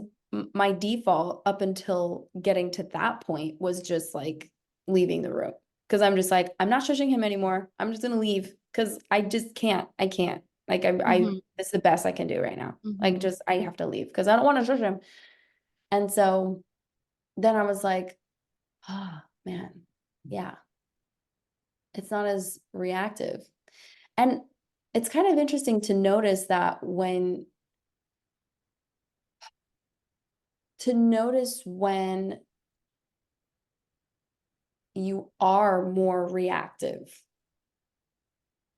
my default up until getting to that point was just like leaving the room. Because I'm just like, I'm not shushing him anymore. I'm just gonna leave because I just can't. I can't. Like Mm-hmm. it's the best I can do right now. Like Mm-hmm. just I have to leave because I don't want to shush him. And so then I was like, oh man, yeah. It's not as reactive. And it's kind of interesting to notice that when you are more reactive.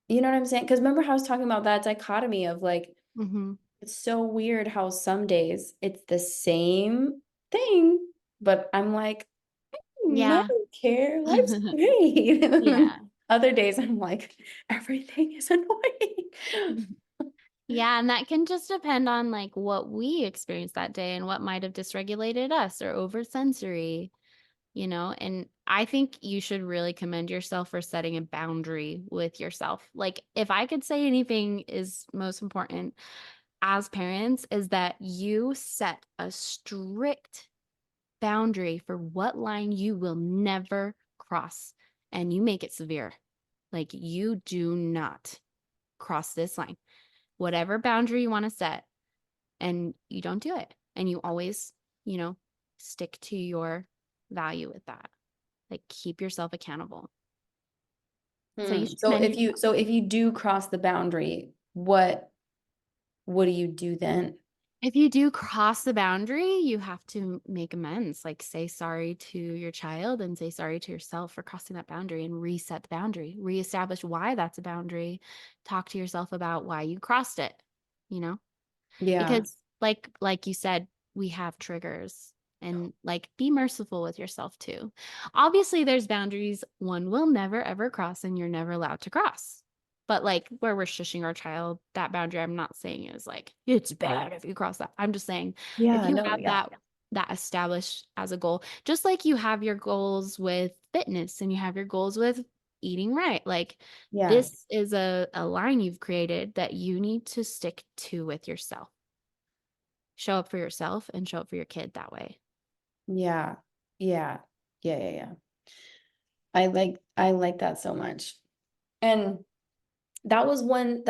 You know what I'm saying? Because remember how I was talking about that dichotomy of like, Hmm. it's so weird how some days it's the same thing, but I'm like, I Yeah. don't care. Life's great. And then Yeah. other days I'm like, everything is annoying. Yeah, and that can just depend on like what we experienced that day and what might have dysregulated us or oversensory, and I think you should really commend yourself for setting a boundary with yourself. Like if I could say anything is most important as parents is that you set a strict boundary for what line you will never cross and you make it severe. Like you do not cross this line. Whatever boundary you want to set, and you don't do it. And you always, you know, stick to your value with that. Like keep yourself accountable. So you should So commend if yourself. you do cross the boundary, what do you do then? If you do cross the boundary, you have to make amends. Like say sorry to your child and say sorry to yourself for crossing that boundary and reset the boundary, reestablish why that's a boundary, talk to yourself about why you crossed it, you know? Yeah. Because like you said, we have triggers and like be merciful with yourself too. Obviously there's boundaries one will never ever cross and you're never allowed to cross. But like where we're shushing our child, that boundary I'm not saying is like it's bad if you cross that. I'm just saying if Yeah, you no, have yeah. that established as a goal, just like you have your goals with fitness and you have your goals with eating right. Like Yeah. this is a line you've created that you need to stick to with yourself. Show up for yourself and show up for your kid that way. Yeah. Yeah. Yeah, yeah, yeah. I like that so much. And that was one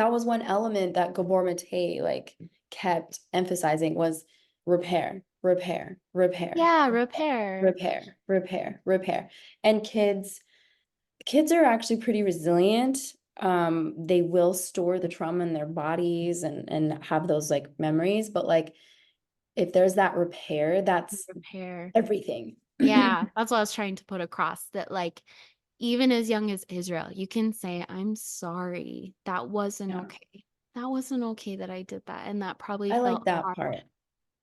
element that Gabor Mate like kept emphasizing was repair, repair, repair, Yeah, repair. repair, repair, repair. And kids are actually pretty resilient. They will store the trauma in their bodies and have those like memories, but like if there's that repair, that's Repair. everything. Yeah, that's what I was trying to put across that like even as young as Israel, you can say, I'm sorry. That wasn't Yeah, okay. That wasn't okay that I did that. And that probably I like felt that hard. part.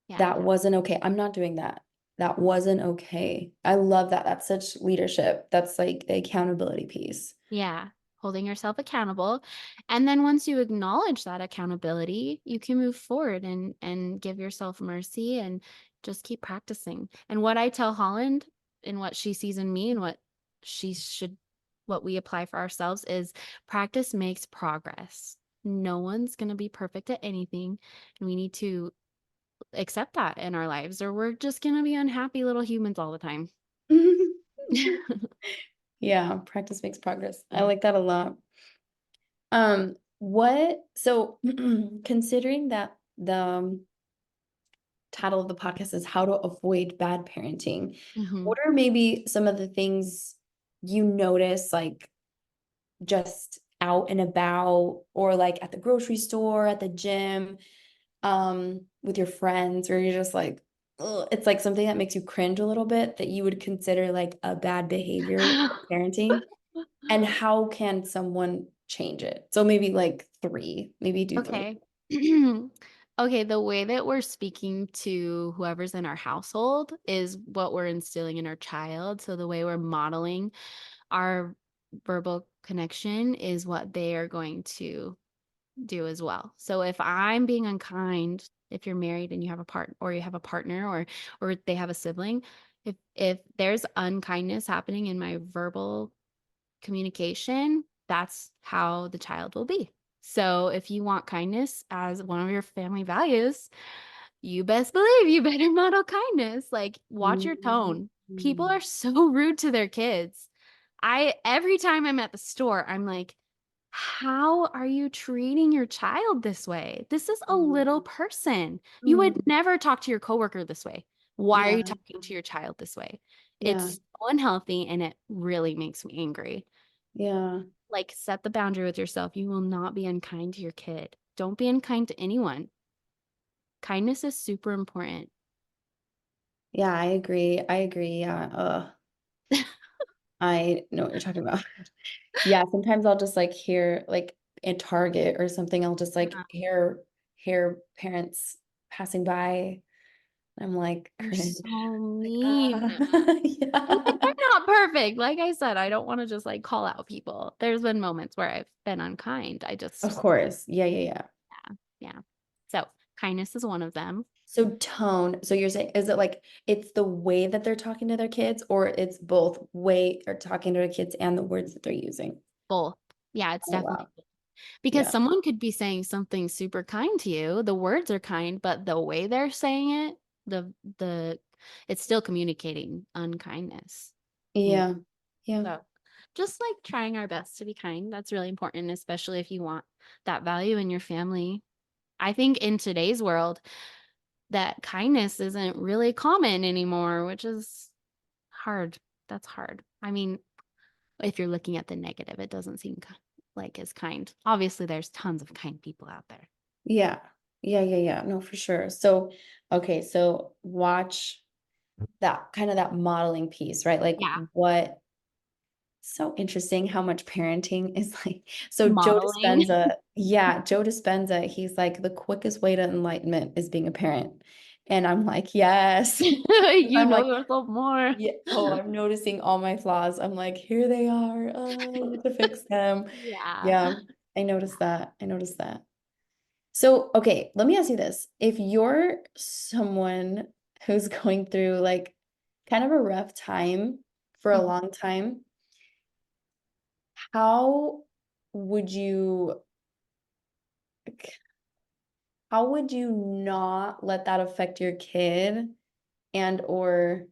Yeah. That wasn't okay. I'm not doing that. That wasn't okay. I love that. That's such leadership. That's like the accountability piece. Yeah, holding yourself accountable. And then once you acknowledge that accountability, you can move forward and give yourself mercy and just keep practicing. And what I tell Holland and what she sees in me and she should what we apply for ourselves is practice makes progress. No one's going to be perfect at anything, and we need to accept that in our lives or we're just going to be unhappy little humans all the time. Yeah, practice makes progress. I like that a lot. So considering that the title of the podcast is How to Avoid Bad Parenting, Mhm. what are maybe some of the things you notice, like just out and about, or like at the grocery store, at the gym, with your friends, where you're just like, ugh, it's like something that makes you cringe a little bit that you would consider like a bad behavior of parenting? And how can someone change it? So maybe like three, maybe do three. Okay. Okay, the way that we're speaking to whoever's in our household is what we're instilling in our child. So the way we're modeling our verbal connection is what they are going to do as well. So if I'm being unkind, if you're married and you have a or you have a partner or they have a sibling, if there's unkindness happening in my verbal communication, that's how the child will be. So if you want kindness as one of your family values, you best believe you better model kindness. Like, watch your tone. People Mhm. are so rude to their kids. Every time I'm at the store, I'm like, how are you treating your child this way? This is a little person. You would Mhm. never talk to your coworker this way. Why are you Yeah, talking to your child this way? yeah. It's so unhealthy and it really makes me angry. Yeah. Like, set the boundary with yourself. You will not be unkind to your kid. Don't be unkind to anyone. Kindness is super important. Yeah, I agree. I agree. Yeah. I know what you're talking about. Yeah, sometimes I'll just like hear like in Target or something, I'll just like Yeah. hear parents passing by. I'm like They're cringe. so Like, mean. And like, yeah. they're not perfect. Like I said, I don't want to just like call out people. There's been moments where I've been unkind. I Of just, course. Yeah, yeah, yeah. yeah, yeah. So kindness is one of them. So tone, so you're saying, is it like it's the way that they're talking to their kids, or it's both way or talking to their kids and the words that they're using? Both. Yeah, it's Oh definitely wow. both. Because Yeah. someone could be saying something super kind to you. The words are kind, but the way they're saying it, the it's still communicating unkindness, you know. Yeah. Yeah. So just like trying our best to be kind, that's really important, especially if you want that value in your family. I think in today's world, that kindness isn't really common anymore, which is hard. That's hard. I mean, if you're looking at the negative, it doesn't seem like as kind. Obviously, there's tons of kind people out there. Yeah. Yeah, yeah, yeah. No, for sure. So, okay, so watch that kind of that modeling piece, right? Like Yeah. what so interesting how much parenting is like. So Joe Modeling. Dispenza, yeah, Joe Dispenza, he's like the quickest way to enlightenment is being a parent. And I'm like, yes. You I'm know like, yourself more. yeah, oh, I'm noticing all my flaws. I'm like, here they are. Oh, I need to fix them. Yeah. Yeah, I noticed that. I noticed that. So, okay, let me ask you this. If you're someone who's going through like kind of a rough time for a Mhm. long time, how would you how would you not let that affect your kid and or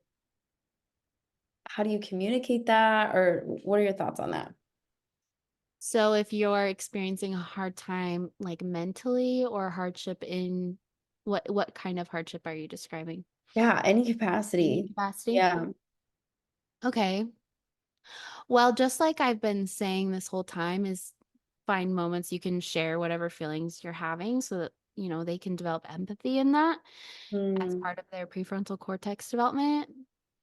how do you communicate that or what are your thoughts on that? So if you're experiencing a hard time like mentally or hardship in what kind of hardship are you describing? Yeah, any Any capacity. capacity? Yeah. Okay. Well, just like I've been saying this whole time is find moments you can share whatever feelings you're having so that, they can develop empathy in that as Mm, part of their prefrontal cortex development,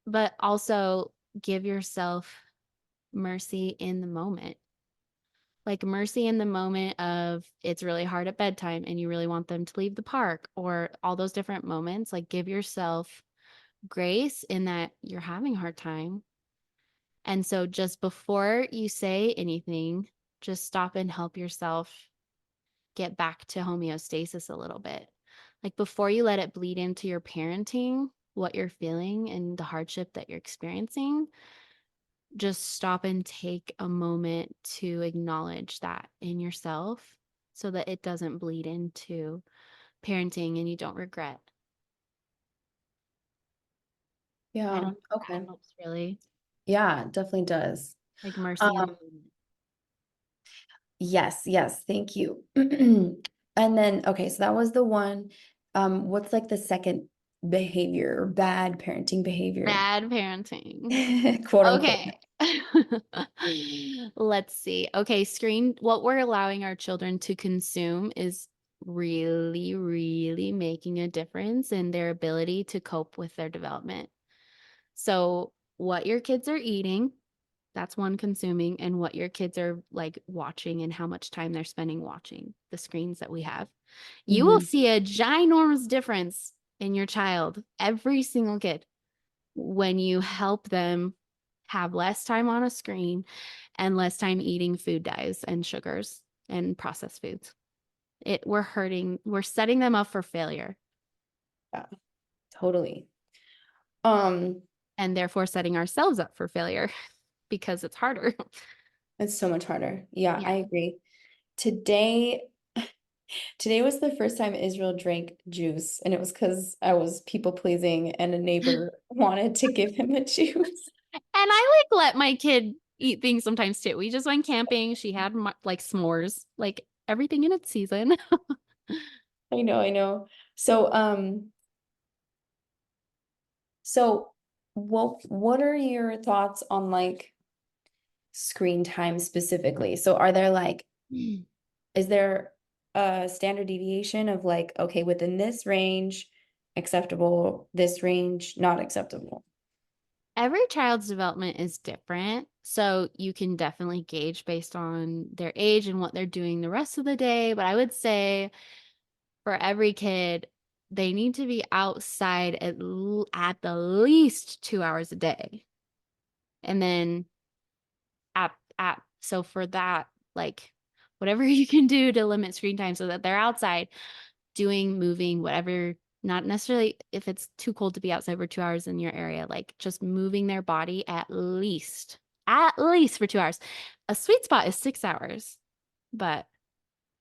but also give yourself mercy in the moment. Like mercy in the moment of it's really hard at bedtime and you really want them to leave the park or all those different moments. Like give yourself grace in that you're having a hard time. And so just before you say anything, just stop and help yourself get back to homeostasis a little bit. Like before you let it bleed into your parenting, what you're feeling and the hardship that you're experiencing, just stop and take a moment to acknowledge that in yourself so that it doesn't bleed into parenting and you don't regret. I yeah. don't know if that Okay. helps really. Yeah, it definitely does. Like mercy in the Um, moment. yes, yes, thank you. And then, okay, so that was the one. What's like the second behavior, bad parenting behavior, Bad parenting. quote unquote? Okay. Let's see. Okay, what we're allowing our children to consume is really, really making a difference in their ability to cope with their development. So, what your kids are eating, that's one consuming, and what your kids are like watching and how much time they're spending watching the screens that we have. You will Hmm. see a ginormous difference in your child, every single kid, when you help them have less time on a screen and less time eating food dyes and sugars and processed foods. We're setting them up for failure Yeah, totally. Um, and therefore setting ourselves up for failure because it's harder. it's so much harder. Yeah, I Yeah. agree. Today, today was the first time Israel drank juice, and it was because I was people pleasing and a neighbor wanted to give him the juice. And I like let my kid eat things sometimes too. We just went camping. She had like s'mores, like everything in its season. I know, I know. So, so what are your thoughts on like screen time specifically? So are there like, is there a standard deviation of like, okay, within this range, acceptable, this range, not acceptable? Every child's development is different, so you can definitely gauge based on their age and what they're doing the rest of the day. But I would say for every kid, they need to be outside at the least 2 hours a day. And then at so for that, like whatever you can do to limit screen time so that they're outside doing, moving, whatever, not necessarily if it's too cold to be outside for 2 hours in your area, like just moving their body at least for 2 hours. A sweet spot is 6 hours, but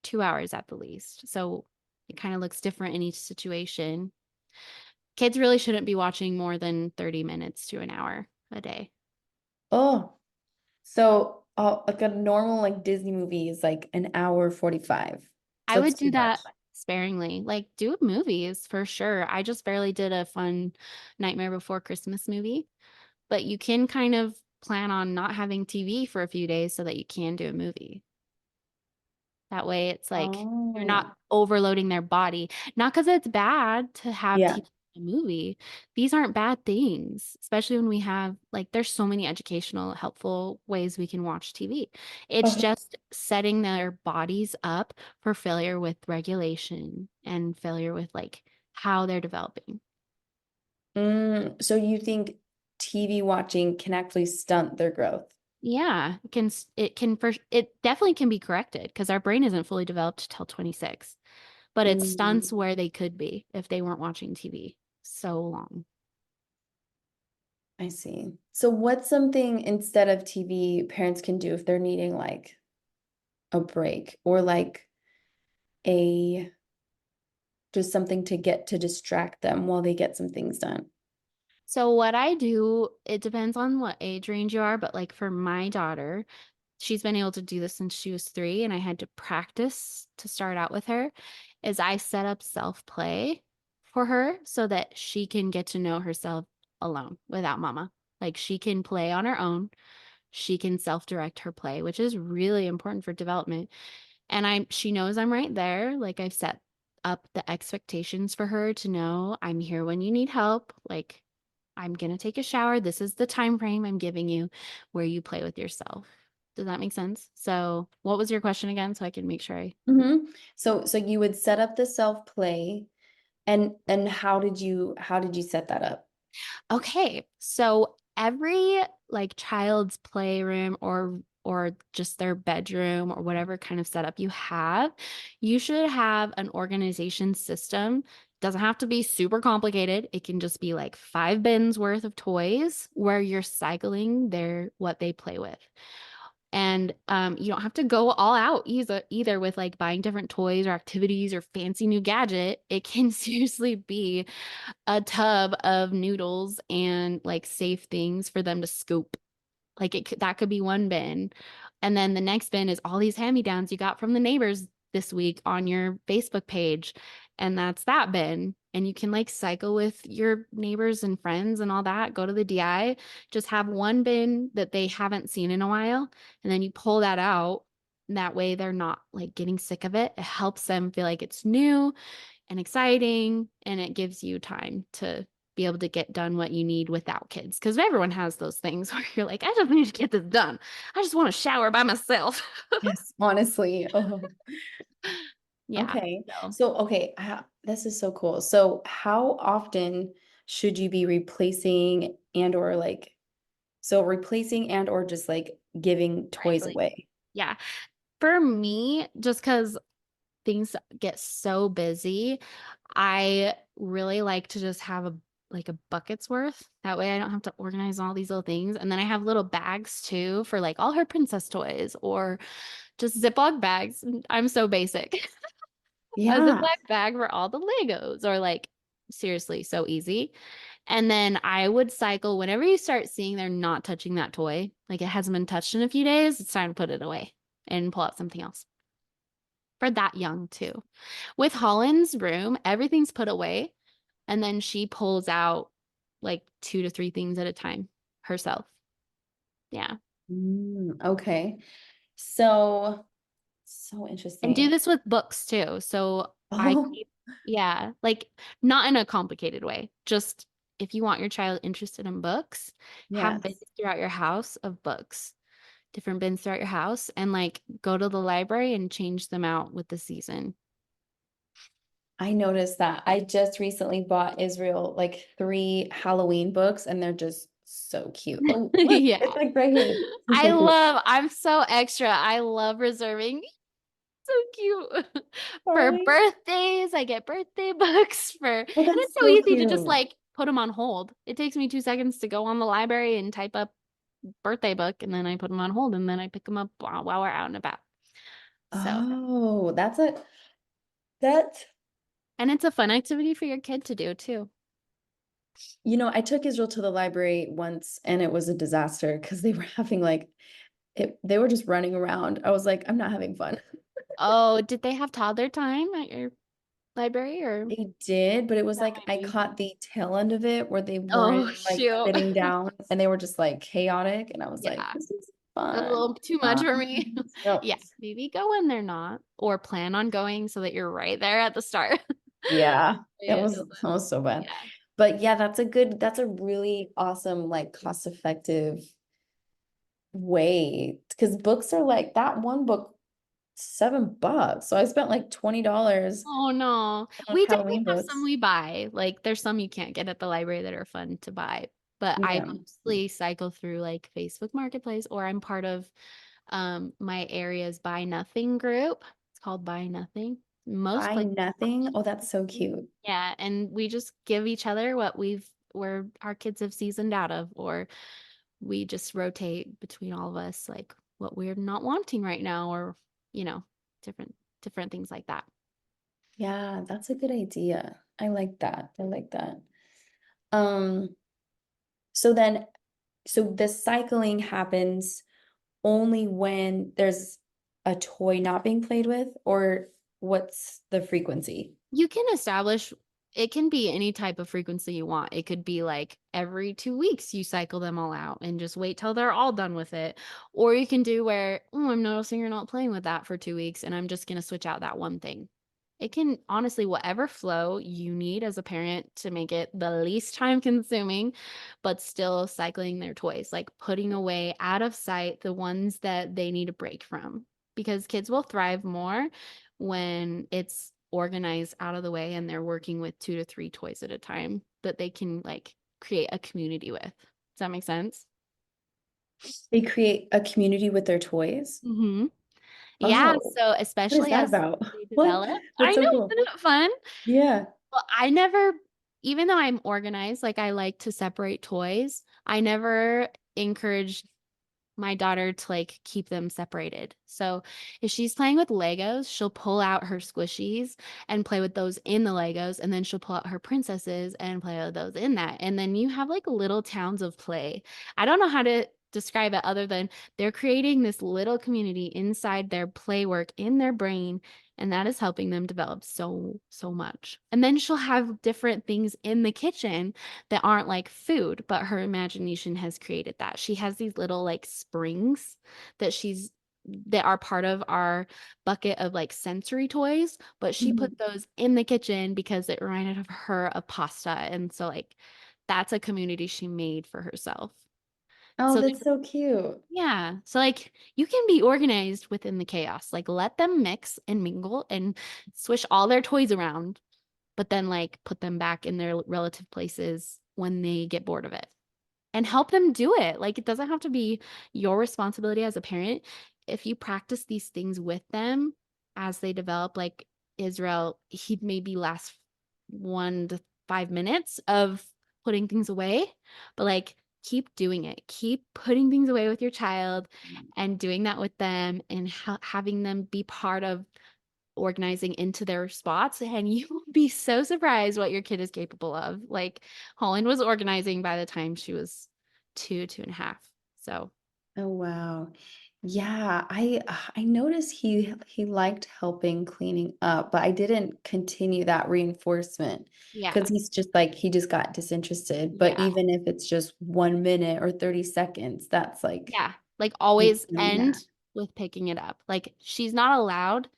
2 hours at the least. So it kind of looks different in each situation. Kids really shouldn't be watching more than 30 minutes to an hour a day. Oh, so like a normal like Disney movie is like an hour 45. I So would it's too do that much. sparingly. Like, do movies for sure. I just barely did a fun Nightmare Before Christmas movie, but you can kind of plan on not having TV for a few days so that you can do a movie. That way, it's like you're not Oh, overloading their body. Not because it's bad to have yeah. TV in a movie. These aren't bad things, especially when we have like there's so many educational, helpful ways we can watch TV. It's Okay. just setting their bodies up for failure with regulation and failure with like how they're developing. So you think TV watching can actually stunt their growth? Yeah, it definitely can be corrected because our brain isn't fully developed till 26. But it Mm, stunts where they could be if they weren't watching TV so long. I see. So what's something instead of TV parents can do if they're needing like a break or like a just something to get to distract them while they get some things done? So what I do, it depends on what age range you are, but like for my daughter, she's been able to do this since she was 3, and I had to practice to start out with her, is I set up self-play for her so that she can get to know herself alone without mama. Like she can play on her own. She can self-direct her play, which is really important for development. And she knows I'm right there. Like I've set up the expectations for her to know I'm here when you need help. Like I'm gonna take a shower. This is the time frame I'm giving you where you play with yourself. Does that make sense? So, what was your question again? So I can make sure I So you would set up the self play and how did you set that up? Okay, so every like child's playroom or just their bedroom or whatever kind of setup you have, you should have an organization system. Doesn't have to be super complicated. It can just be like 5 bins worth of toys where you're cycling their what they play with. And you don't have to go all out either with like buying different toys or activities or fancy new gadget. It can seriously be a tub of noodles and like safe things for them to scoop. Like that could be one bin. And then the next bin is all these hand-me-downs you got from the neighbors this week on your Facebook page. And that's that bin. And you can like cycle with your neighbors and friends and all that. Go to the DI, just have one bin that they haven't seen in a while. And then you pull that out. That way they're not like getting sick of it. It helps them feel like it's new and exciting, and it gives you time to be able to get done what you need without kids. Because everyone has those things where you're like, I just need to get this done. I just want to shower by myself. Yes, honestly. Oh, Yeah. okay. So So, okay, this is so cool. So, how often should you be replacing and or like so replacing and or just like giving toys cycling. away? Yeah. For me, just because things get so busy, I really like to just have a like a bucket's worth. That way I don't have to organize all these little things. And then I have little bags too for like all her princess toys or just Ziploc bags. I'm so basic. A Yeah. Ziploc bag for all the Legos or like seriously so easy. And then I would cycle whenever you start seeing they're not touching that toy, like it hasn't been touched in a few days, it's time to put it away and pull out something else for that young too. With Holland's room, everything's put away and then she pulls out like 2 to 3 things at a time herself. Yeah. Okay. So, so And do interesting. this with books too. So I Oh, keep, yeah, like not in a complicated way. Just if you want your child interested in books, have bins yes. throughout your house of books, different bins throughout your house, and like go to the library and change them out with the season. I noticed that. I just recently bought Israel like three Halloween books and they're just so cute. Oh, look, it's Yeah. like right here. It's so cute. I'm so extra. I love reserving. So cute. For Sorry. birthdays, I get birthday books and Oh, it's that's so so easy to just cute. like put them on hold. It takes me 2 seconds to go on the library and type up birthday book and then I put them on hold and then I pick them up while we're out and about. So, Oh, that's and it's a fun activity for your kid to do too. I took Israel to the library once and it was a disaster because they were having like they were just running around. I was like, I'm not having fun. Oh, did they have toddler time at your library or? They did, but it was That like might I be. caught the tail end of it where they weren't Oh, like shoot. sitting down and they were just like chaotic. And I was like, Yeah. this is That's a fun. little too much Uh, for me. no. Yeah, maybe go when they're not, or plan on going so that you're right there at the start. Yeah, Yeah, it that was so bad. yeah. But yeah, that's a really awesome, like cost-effective way because books are like that one book, $7. So I spent like $20 Oh no. on We definitely Halloween have some books. we buy. Like there's some you can't get at the library that are fun to buy. But I Yeah. mostly cycle through like Facebook Marketplace or I'm part of my area's Buy Nothing group. It's called Buy Nothing. Most Buy places have nothing. Oh, that's so it. cute. Yeah, and we just give each other what where our kids have seasoned out of, or we just rotate between all of us, like what we're not wanting right now, or you know, different different things like that. Yeah, that's a good idea. I like that. I like that. Um, so then, so the cycling happens only when there's a toy not being played with, or what's the frequency? You can establish it can be any type of frequency you want. It could be like every 2 weeks you cycle them all out and just wait till they're all done with it. Or you can do where, oh, I'm noticing you're not playing with that for 2 weeks and I'm just going to switch out that one thing. It can honestly, whatever flow you need as a parent to make it the least time consuming, but still cycling their toys, like putting away out of sight the ones that they need a break from. Because kids will thrive more when it's organized out of the way and they're working with 2 to 3 toys at a time that they can like create a community with. Does that make sense? They create a community with their toys. Mm-hmm. Yeah. Oh, So what is especially that as about? they What? develop, I That's know, so cool. isn't it fun? Yeah. Well, I never, even though I'm organized, like I like to separate toys, I never encourage my daughter to like keep them separated. So if she's playing with Legos, she'll pull out her squishies and play with those in the Legos, and then she'll pull out her princesses and play with those in that. And then you have like little towns of play. I don't know how to describe it other than they're creating this little community inside their play work in their brain. And that is helping them develop so much. And then she'll have different things in the kitchen that aren't like food, but her imagination has created that. She has these little like springs that that are part of our bucket of like sensory toys, but she Mhm. put those in the kitchen because it reminded of her of pasta. And so like that's a community she made for herself. Oh, So that's so cute. yeah. So like you can be organized within the chaos. Like let them mix and mingle and swish all their toys around, but then like put them back in their relative places when they get bored of it and help them do it. Like it doesn't have to be your responsibility as a parent. If you practice these things with them as they develop, like Israel, he'd maybe last 1 to 5 minutes of putting things away, but like keep doing it. Keep putting things away with your child and doing that with them and having them be part of organizing into their spots and you will be so surprised what your kid is capable of. Like Holland was organizing by the time she was 2, 2.5. So Oh wow. Yeah, I noticed he liked helping cleaning up, but I didn't continue that reinforcement because yeah, he's just like he just got disinterested. But yeah, even if it's just 1 minute or 30 seconds, that's like yeah. Like always Knowing end that. with picking it up. Like she's not allowed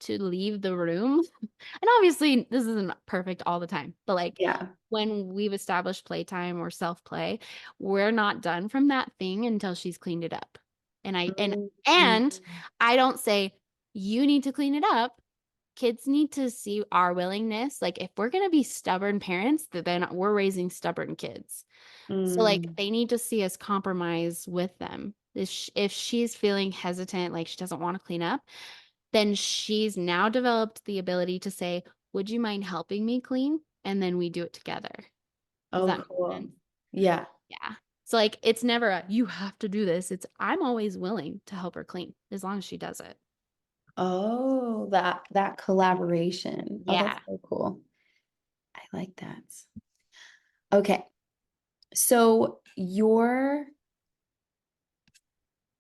to leave the room. And obviously this isn't perfect all the time, but like Yeah. when we've established playtime or self-play, we're not done from that thing until she's cleaned it up. And I and Mm. and I don't say you need to clean it up. Kids need to see our willingness. Like if we're going to be stubborn parents, then we're raising stubborn kids. So like Mm. they need to see us compromise with them. If she's feeling hesitant, like she doesn't want to clean up, then she's now developed the ability to say, "Would you mind helping me clean?" And then we do it together. Does Oh, that make cool. sense? Yeah. Yeah. So like it's never a you have to do this. It's I'm always willing to help her clean as long as she does it. Oh, that collaboration. Oh, that's Yeah. so cool. I like that. Okay. So your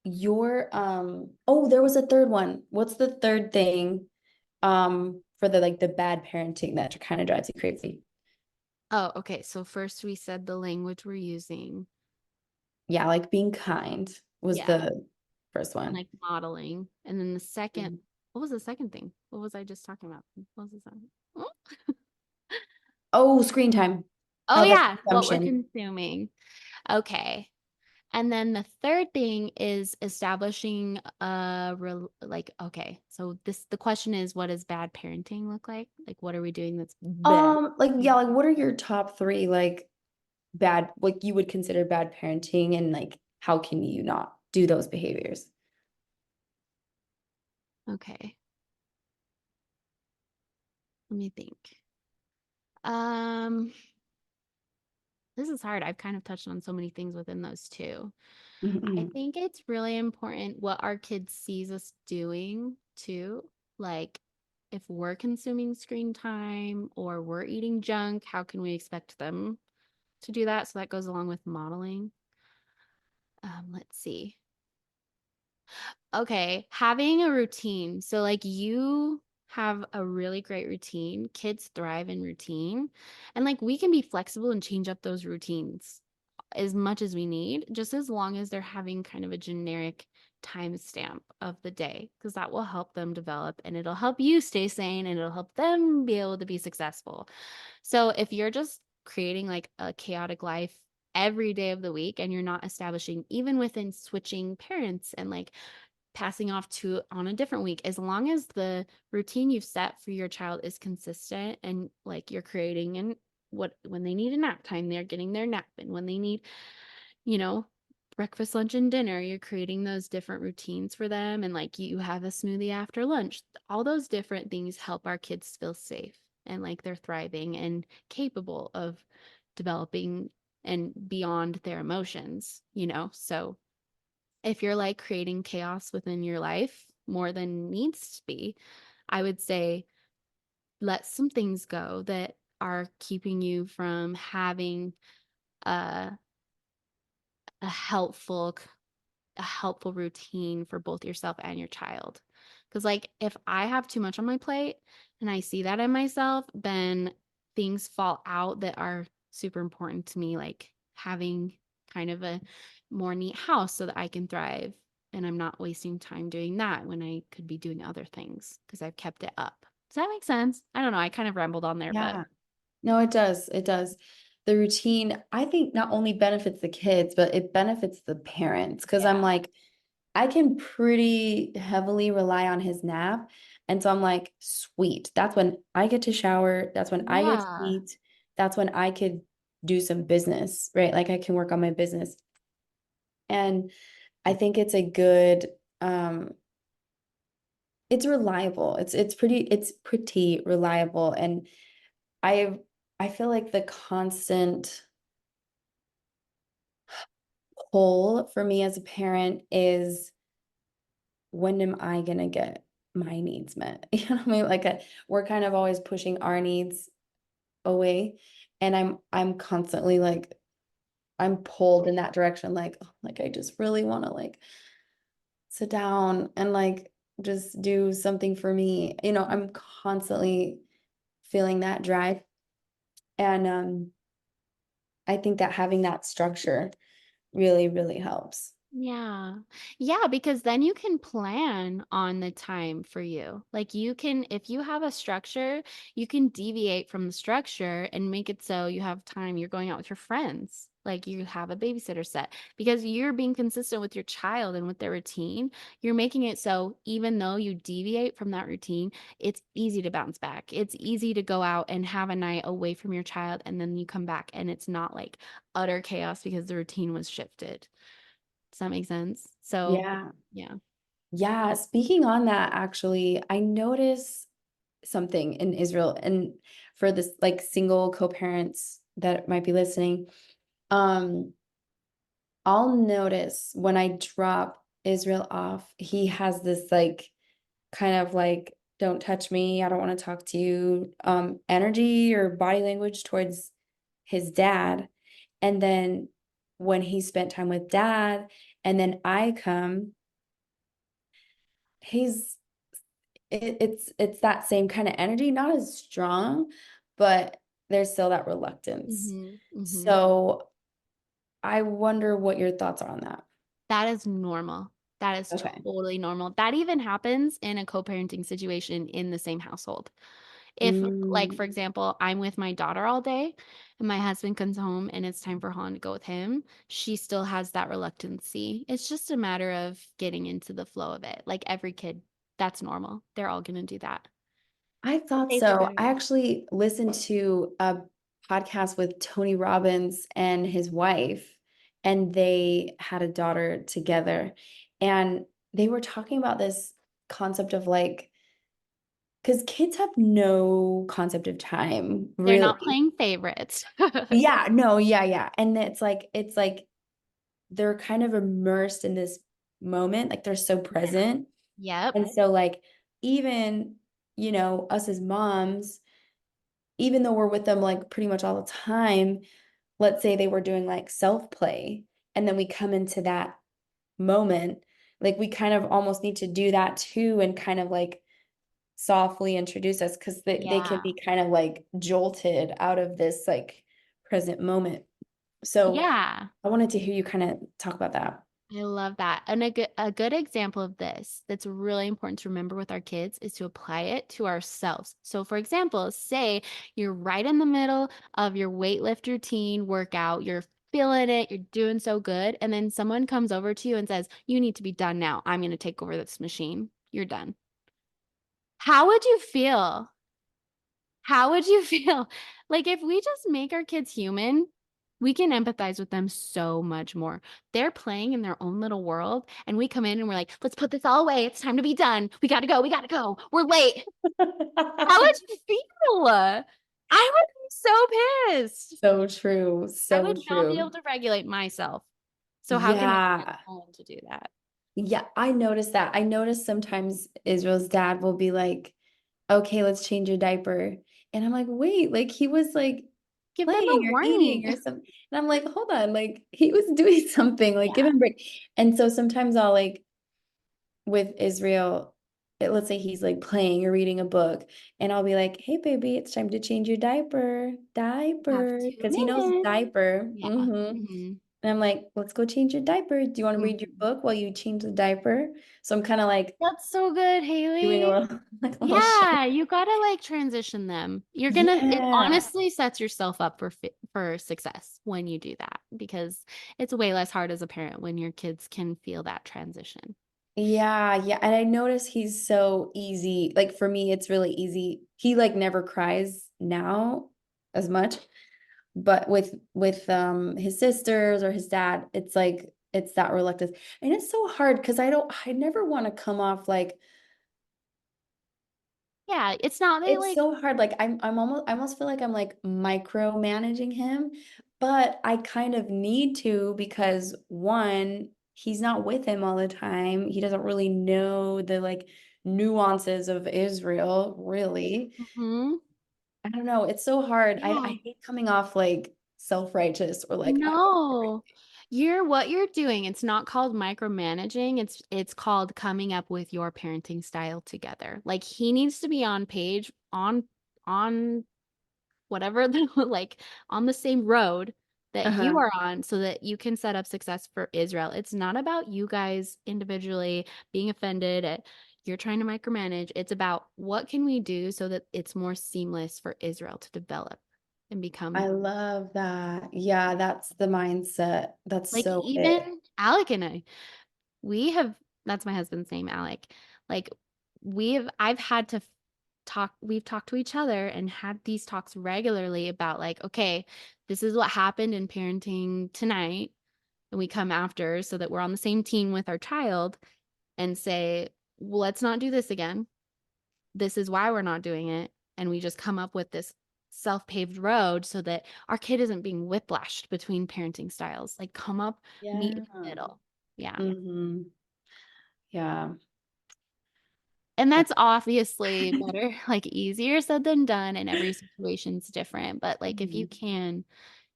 there was a third one. What's the third thing for the like the bad parenting that kind of drives you crazy? Oh, okay. So first we said the language we're using. Yeah, like being kind was Yeah. the first And one. like modeling. And then the second, Mhm. what was the second thing? What was I just talking about? What was the second? Oh, Oh, screen time. oh How the yeah, what we're consumption. consuming. Okay. And then the third thing is establishing like okay. So the question is what does bad parenting look like? Like what are we doing that's bad? Like yeah, like what are your top three like bad, like you would consider bad parenting, and like how can you not do those behaviors? Okay. Let me think. Um this is hard. I've kind of touched on so many things within those two. I Mhm. think it's really important what our kids sees us doing too. Like if we're consuming screen time or we're eating junk, how can we expect them to do that? So that goes along with modeling. Let's see. Okay, having a routine. So like you have a really great routine. Kids thrive in routine. And like we can be flexible and change up those routines as much as we need, just as long as they're having kind of a generic timestamp of the day, because that will help them develop and it'll help you stay sane and it'll help them be able to be successful. So if you're just creating like a chaotic life every day of the week and you're not establishing, even within switching parents and like passing off to on a different week, as long as the routine you've set for your child is consistent and like you're creating and what when they need a nap time they're getting their nap, and when they need, you know, breakfast lunch and dinner you're creating those different routines for them, and like you have a smoothie after lunch, all those different things help our kids feel safe and like they're thriving and capable of developing and beyond their emotions, you know. So if you're like creating chaos within your life more than needs to be, I would say let some things go that are keeping you from having a, a helpful a helpful routine for both yourself and your child. Because, like, if I have too much on my plate and I see that in myself, then things fall out that are super important to me, like having kind of a more neat house so that I can thrive. And I'm not wasting time doing that when I could be doing other things because I've kept it up. Does that make sense? I don't know. I kind of rambled on there, but Yeah. No, it does. It does. The routine, I think, not only benefits the kids, but it benefits the parents. Because I'm yeah. like, I can pretty heavily rely on his nap. And so I'm like, sweet. That's when I get to shower. That's when I get to Yeah. eat. That's when I could do some business, right? Like I can work on my business. And I think it's a good, it's reliable. It's pretty reliable. And I I feel like the constant pull for me as a parent is when am I gonna get my needs met? You know what I mean? We're kind of always pushing our needs away. And I'm constantly like I'm pulled in that direction, like, oh, like I just really want to like sit down and like just do something for me. You know, I'm constantly feeling that drive. And I think that having that structure really, really helps. Yeah. Yeah, because then you can plan on the time for you. Like you can, if you have a structure, you can deviate from the structure and make it so you have time. You're going out with your friends. Like you have a babysitter set because you're being consistent with your child and with their routine. You're making it so even though you deviate from that routine, it's easy to bounce back. It's easy to go out and have a night away from your child and then you come back and it's not like utter chaos because the routine was shifted. Does that make sense? So, Yeah. yeah. Yeah. Speaking on that, actually, I noticed something in Israel and for this like single co-parents that might be listening, um, I'll notice when I drop Israel off, he has this like kind of like, don't touch me, I don't want to talk to you, energy or body language towards his dad. And then when he spent time with dad, and then I come, he's it's that same kind of energy, not as strong, but there's still that reluctance. Mhm, mhm. So I wonder what your thoughts are on that. That is normal. That is Okay. totally normal. That even happens in a co-parenting situation in the same household. If, like, Mm, for example, I'm with my daughter all day and my husband comes home and it's time for Holland to go with him, she still has that reluctancy. It's just a matter of getting into the flow of it. Like every kid, that's normal. They're all going to do that. I But thought they so. figure it I out. actually listened to a podcast with Tony Robbins and his wife, and they had a daughter together. And they were talking about this concept of like, because kids have no concept of time, They're not really. playing favorites. Yeah, no, yeah, yeah. And it's like they're kind of immersed in this moment, like they're so present. Yep. And so like even, us as moms, even though we're with them like pretty much all the time, let's say they were doing like self-play, and then we come into that moment, like we kind of almost need to do that too and kind of like softly introduce us because they can Yeah. be kind of like jolted out of this like present moment. So Yeah. I wanted to hear you kind of talk about that. I love that. And a good example of this that's really important to remember with our kids is to apply it to ourselves. So for example, say you're right in the middle of your weightlifter routine workout, you're feeling it, you're doing so good, and then someone comes over to you and says, "You need to be done now. I'm going to take over this machine. You're done." How would you feel? How would you feel? Like if we just make our kids human, we can empathize with them so much more. They're playing in their own little world, and we come in and we're like, let's put this all away. It's time to be done. We gotta go. We gotta go. We're late. How would you feel? I would be so pissed. So true. I So would not be able true. to regulate myself. So how can I expect Yeah. someone to do that? Yeah, I noticed that. I noticed sometimes Israel's dad will be like, okay, let's change your diaper. And I'm like, wait, like he was like Give them a playing or eating warning. or something. And I'm like, hold on, like he was doing something, like give Yeah. him a break. And so sometimes I'll like with Israel, let's say he's like playing or reading a book, and I'll be like, hey baby, it's time to change your diaper, You have diaper, two because he knows minutes. diaper. Yeah. And I'm like, let's go change your diaper. Do you want to read your Mhm. book while you change the diaper? So I'm kind of like That's so good, doing a Haley. little like a little show. Yeah, you gotta like transition them. It Yeah. honestly sets yourself up for success when you do that because it's way less hard as a parent when your kids can feel that transition. Yeah, yeah. And I notice he's so easy. Like for me, it's really easy. He like never cries now as much, but with his sisters or his dad, it's like it's that reluctance. And it's so hard because I never want to come off like Yeah, it's not they it's like so hard. Like I almost feel like I'm like micromanaging him, but I kind of need to because one, he's not with him all the time. He doesn't really know the like nuances of Israel, really. Mhm. I don't know. It's so hard. Yeah. I hate coming off like self-righteous or like I know No. everything. You're what you're doing. It's not called micromanaging. It's called coming up with your parenting style together. Like he needs to be on page on whatever the like on the same road that you Uh-huh. are on so that you can set up success for Israel. It's not about you guys individually being offended at you're trying to micromanage. It's about what can we do so that it's more seamless for Israel to develop and become I love that. Yeah, that's the mindset. That's like so it. even Alec and I, we have that's my husband's name, Alec. Like I've had to we've talked to each other and had these talks regularly about like, okay, this is what happened in parenting tonight. And we come after so that we're on the same team with our child and say, well, let's not do this again. This is why we're not doing it. And we just come up with this self-paved road so that our kid isn't being whiplashed between parenting styles. Like come up, meet in Yeah. the middle. Yeah. Hmm. Yeah. And That- that's obviously better, like easier said than done, and every situation's different. But like if you Mhm. can,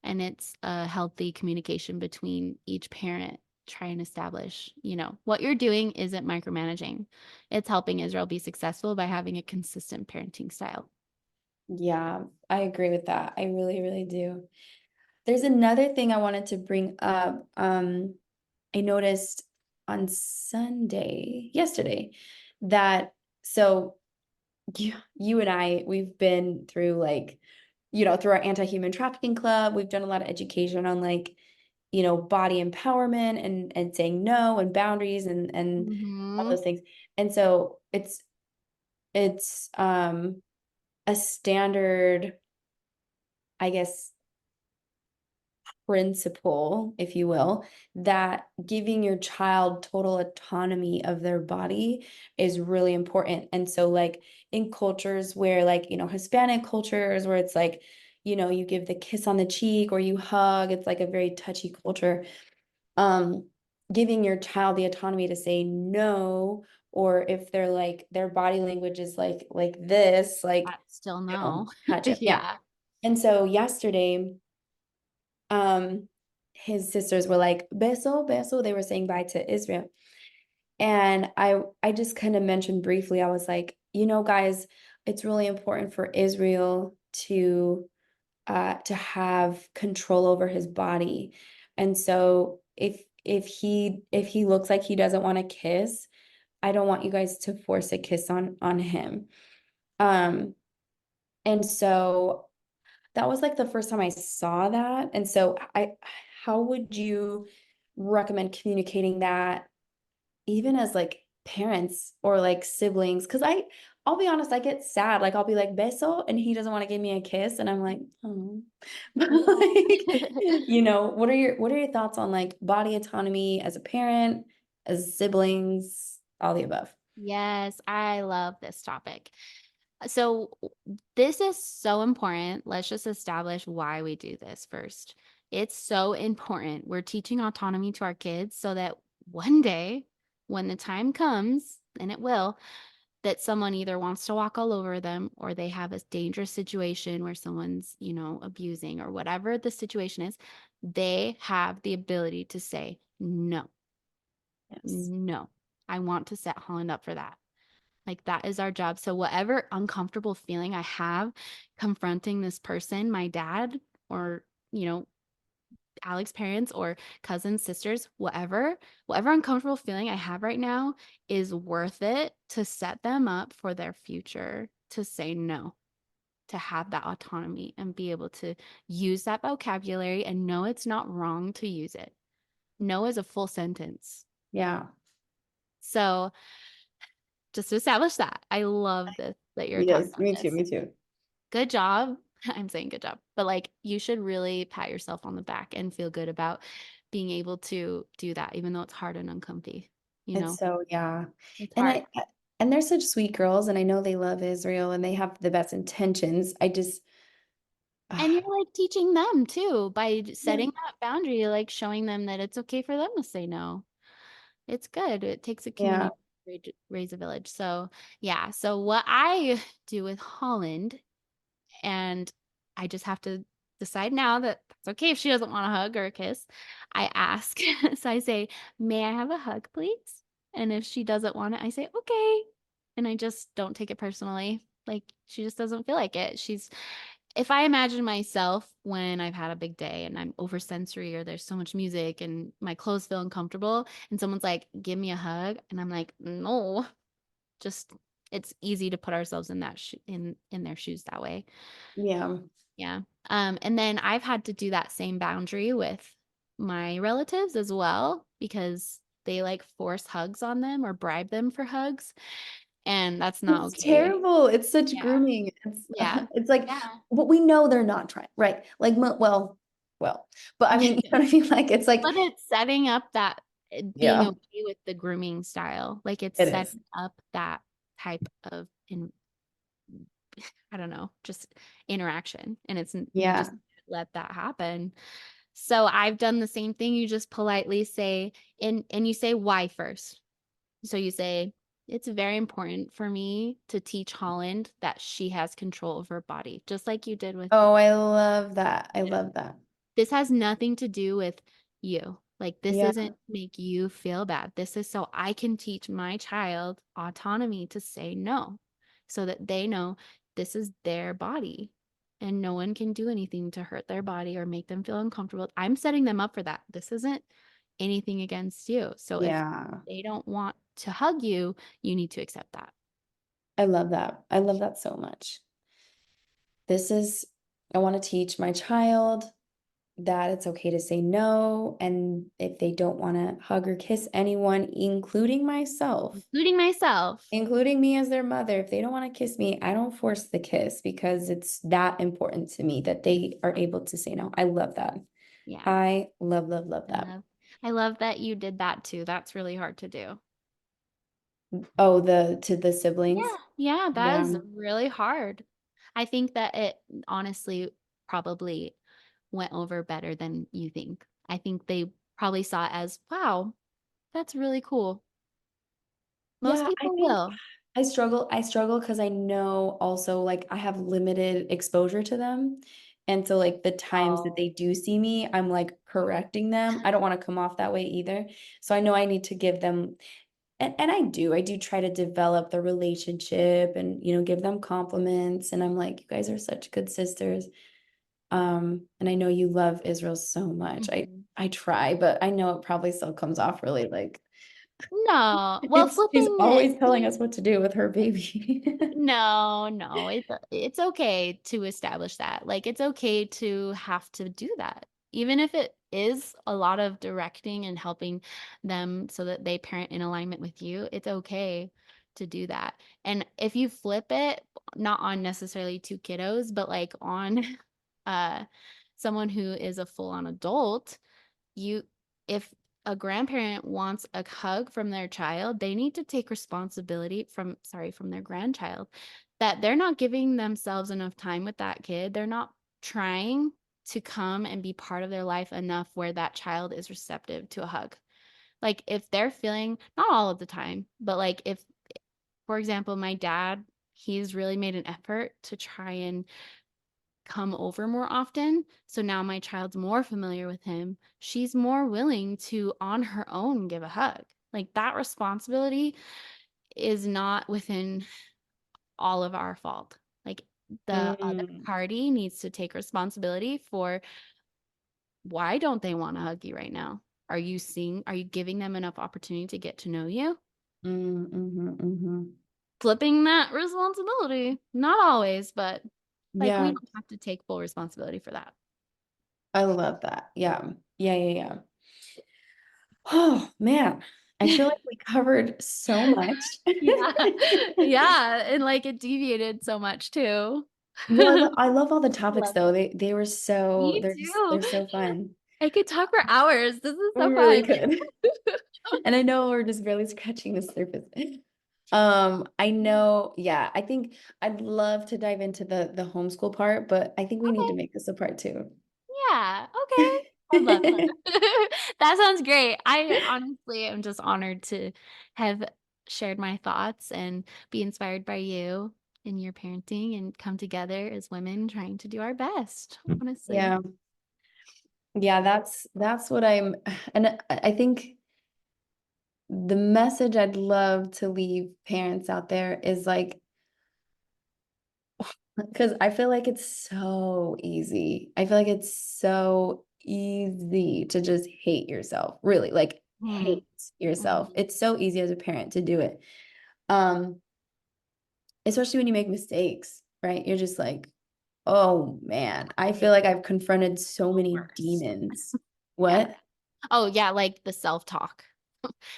and it's a healthy communication between each parent, try and establish, what you're doing isn't micromanaging. It's helping Israel be successful by having a consistent parenting style. Yeah, I agree with that. I really, really do. There's another thing I wanted to bring up. I noticed on yesterday, that so you and I, we've been through like, through our anti-human trafficking club, we've done a lot of education on like, body empowerment and saying no and boundaries and all Hmm. those things. And so it's a standard, I guess, principle, if you will, that giving your child total autonomy of their body is really important. And so, like in cultures where, like, Hispanic cultures where it's like, you give the kiss on the cheek or you hug, it's like a very touchy culture. Um, Giving your child the autonomy to say no, or if they're like their body language is like this, like, Still no. touch it. Yeah. Yeah. And so yesterday, um his sisters were like beso beso, they were saying bye to Israel, and I just kind of mentioned briefly, I was like, guys, it's really important for Israel to have control over his body. And so if he looks like he doesn't want to kiss, I don't want you guys to force a kiss on him. And so that was like the first time I saw that. And so how would you recommend communicating that even as like parents or like siblings? Because I'll be honest, I get sad. Like I'll be like beso and he doesn't want to give me a kiss. And I'm like, oh. But like, what are your thoughts on like body autonomy as a parent, as siblings, all the above? Yes, I love this topic. So, this is so important. Let's just establish why we do this first. It's so important. We're teaching autonomy to our kids so that one day, when the time comes, and it will, that someone either wants to walk all over them or they have a dangerous situation where someone's, abusing or whatever the situation is, they have the ability to say, no, Yes. no, I want to set Holland up for that. Like that is our job. So whatever uncomfortable feeling I have confronting this person, my dad or, Alex's parents or cousins, sisters, whatever uncomfortable feeling I have right now is worth it to set them up for their future, to say no, to have that autonomy and be able to use that vocabulary and know it's not wrong to use it. No is a full sentence. Yeah. So just to establish that, I love this that you're talking Yes, about me too, this. me too. Good job. I'm saying good job, but like you should really pat yourself on the back and feel good about being able to do that, even though it's hard and uncomfy. You It's know, so, yeah. it's And hard. and they're such sweet girls, and I know they love Israel and they have the best intentions. I just And uh, you're like teaching them too by yeah, setting that boundary, like showing them that it's okay for them to say no. It's good. It takes a yeah, community to raise a village. So, yeah. So, what I do with Holland and I just have to decide now that that's okay if she doesn't want a hug or a kiss. I ask, so I say, "May I have a hug, please?" And if she doesn't want it, I say, "Okay." And I just don't take it personally. Like she just doesn't feel like it. if I imagine myself when I've had a big day and I'm oversensory or there's so much music and my clothes feel uncomfortable and someone's like, give me a hug, and I'm like, no, just it's easy to put ourselves in that in their shoes that way. Yeah. Yeah. And then I've had to do that same boundary with my relatives as well because they like force hugs on them or bribe them for hugs, and that's not It's okay. terrible. It's such Yeah. grooming. It's Yeah. it's like, Yeah. but we know they're not trying, right? Like, well, but I mean, you know what I mean? Like, it's like, But it's setting up that being yeah, okay with the grooming style. Like it's it is. setting up that type of I don't know, just interaction. And you just Yeah. let that happen. So I've done the same thing. You just politely say, and you say why first. So you say, it's very important for me to teach Holland that she has control of her body, just like you did with Oh, I love that. I yeah. love that. This has nothing to do with you. Like, this Yeah. isn't to make you feel bad. This is so I can teach my child autonomy to say no so that they know this is their body and no one can do anything to hurt their body or make them feel uncomfortable. I'm setting them up for that. This isn't anything against you. So if Yeah. they don't want to hug you, you need to accept that. I love that. I love that so much. This is, I want to teach my child that it's okay to say no. And if they don't want to hug or kiss anyone, including myself, Including myself. including me as their mother, if they don't want to kiss me, I don't force the kiss because it's that important to me that they are able to say no. I love that. Yeah. I love, love, love I that. love I love that you did that too. That's really hard to do. Oh, the to the Yeah, siblings. yeah, that Yeah. is really hard. I think that it honestly probably went over better than you think. I think they probably saw it as, wow, that's really cool. Most Yeah, I people think will. I struggle because I know also like I have limited exposure to them. And so like the times that Oh. they do see me, I'm like correcting them. I don't want to come off that way either. So I know I need to give them and I do try to develop the relationship and give them compliments. And I'm like, you guys are such good sisters. And I know you love Israel so much. Mhm. I try, but I know it probably still comes off really like No. Well, it's she's flipping it. always telling us what to do with her baby. No, no, it's okay to establish that. Like it's okay to have to do that. Even if it is a lot of directing and helping them so that they parent in alignment with you, it's okay to do that. And if you flip it, not on necessarily two kiddos, but like on uh someone who is a full-on adult, you if a grandparent wants a hug from their child, they need to take responsibility from their grandchild that they're not giving themselves enough time with that kid. They're not trying to come and be part of their life enough where that child is receptive to a hug. Like if they're feeling, not all of the time, but like if, for example, my dad, he's really made an effort to try and come over more often. So now my child's more familiar with him. She's more willing to, on her own, give a hug. Like that responsibility is not within all of our fault. Like the other Mm, party needs to take responsibility for why don't they want to hug you right now? Are you giving them enough opportunity to get to know you? mhm. Flipping that responsibility. Not always, but like we Yeah, don't have to take full responsibility for that. I love that. Yeah. Yeah, yeah, yeah. Oh, man. I feel like we covered so much. Yeah. Yeah. And like it deviated so much too. Well, I love all the topics Love though. it. They were so Me too. they're so fun. I could talk for hours. This is We so really fun. could. And I know we're just barely scratching the surface. I know, yeah, I think I'd love to dive into the homeschool part, but I think we need to Okay. make this a part two. Yeah. Okay. I'd love that. That sounds great. I honestly am just honored to have shared my thoughts and be inspired by you in your parenting and come together as women trying to do our best, honestly. Yeah. Yeah, that's what and I think the message I'd love to leave parents out there is like Because I feel like it's so easy. I feel like it's so easy to just hate yourself, really, like Mm, hate yourself. mhm. It's so easy as a parent to do it. Um, Especially when you make mistakes, right? You're just like, oh man, I feel like I've confronted so The many worst. demons. Yeah. What? Oh, yeah, like the self-talk.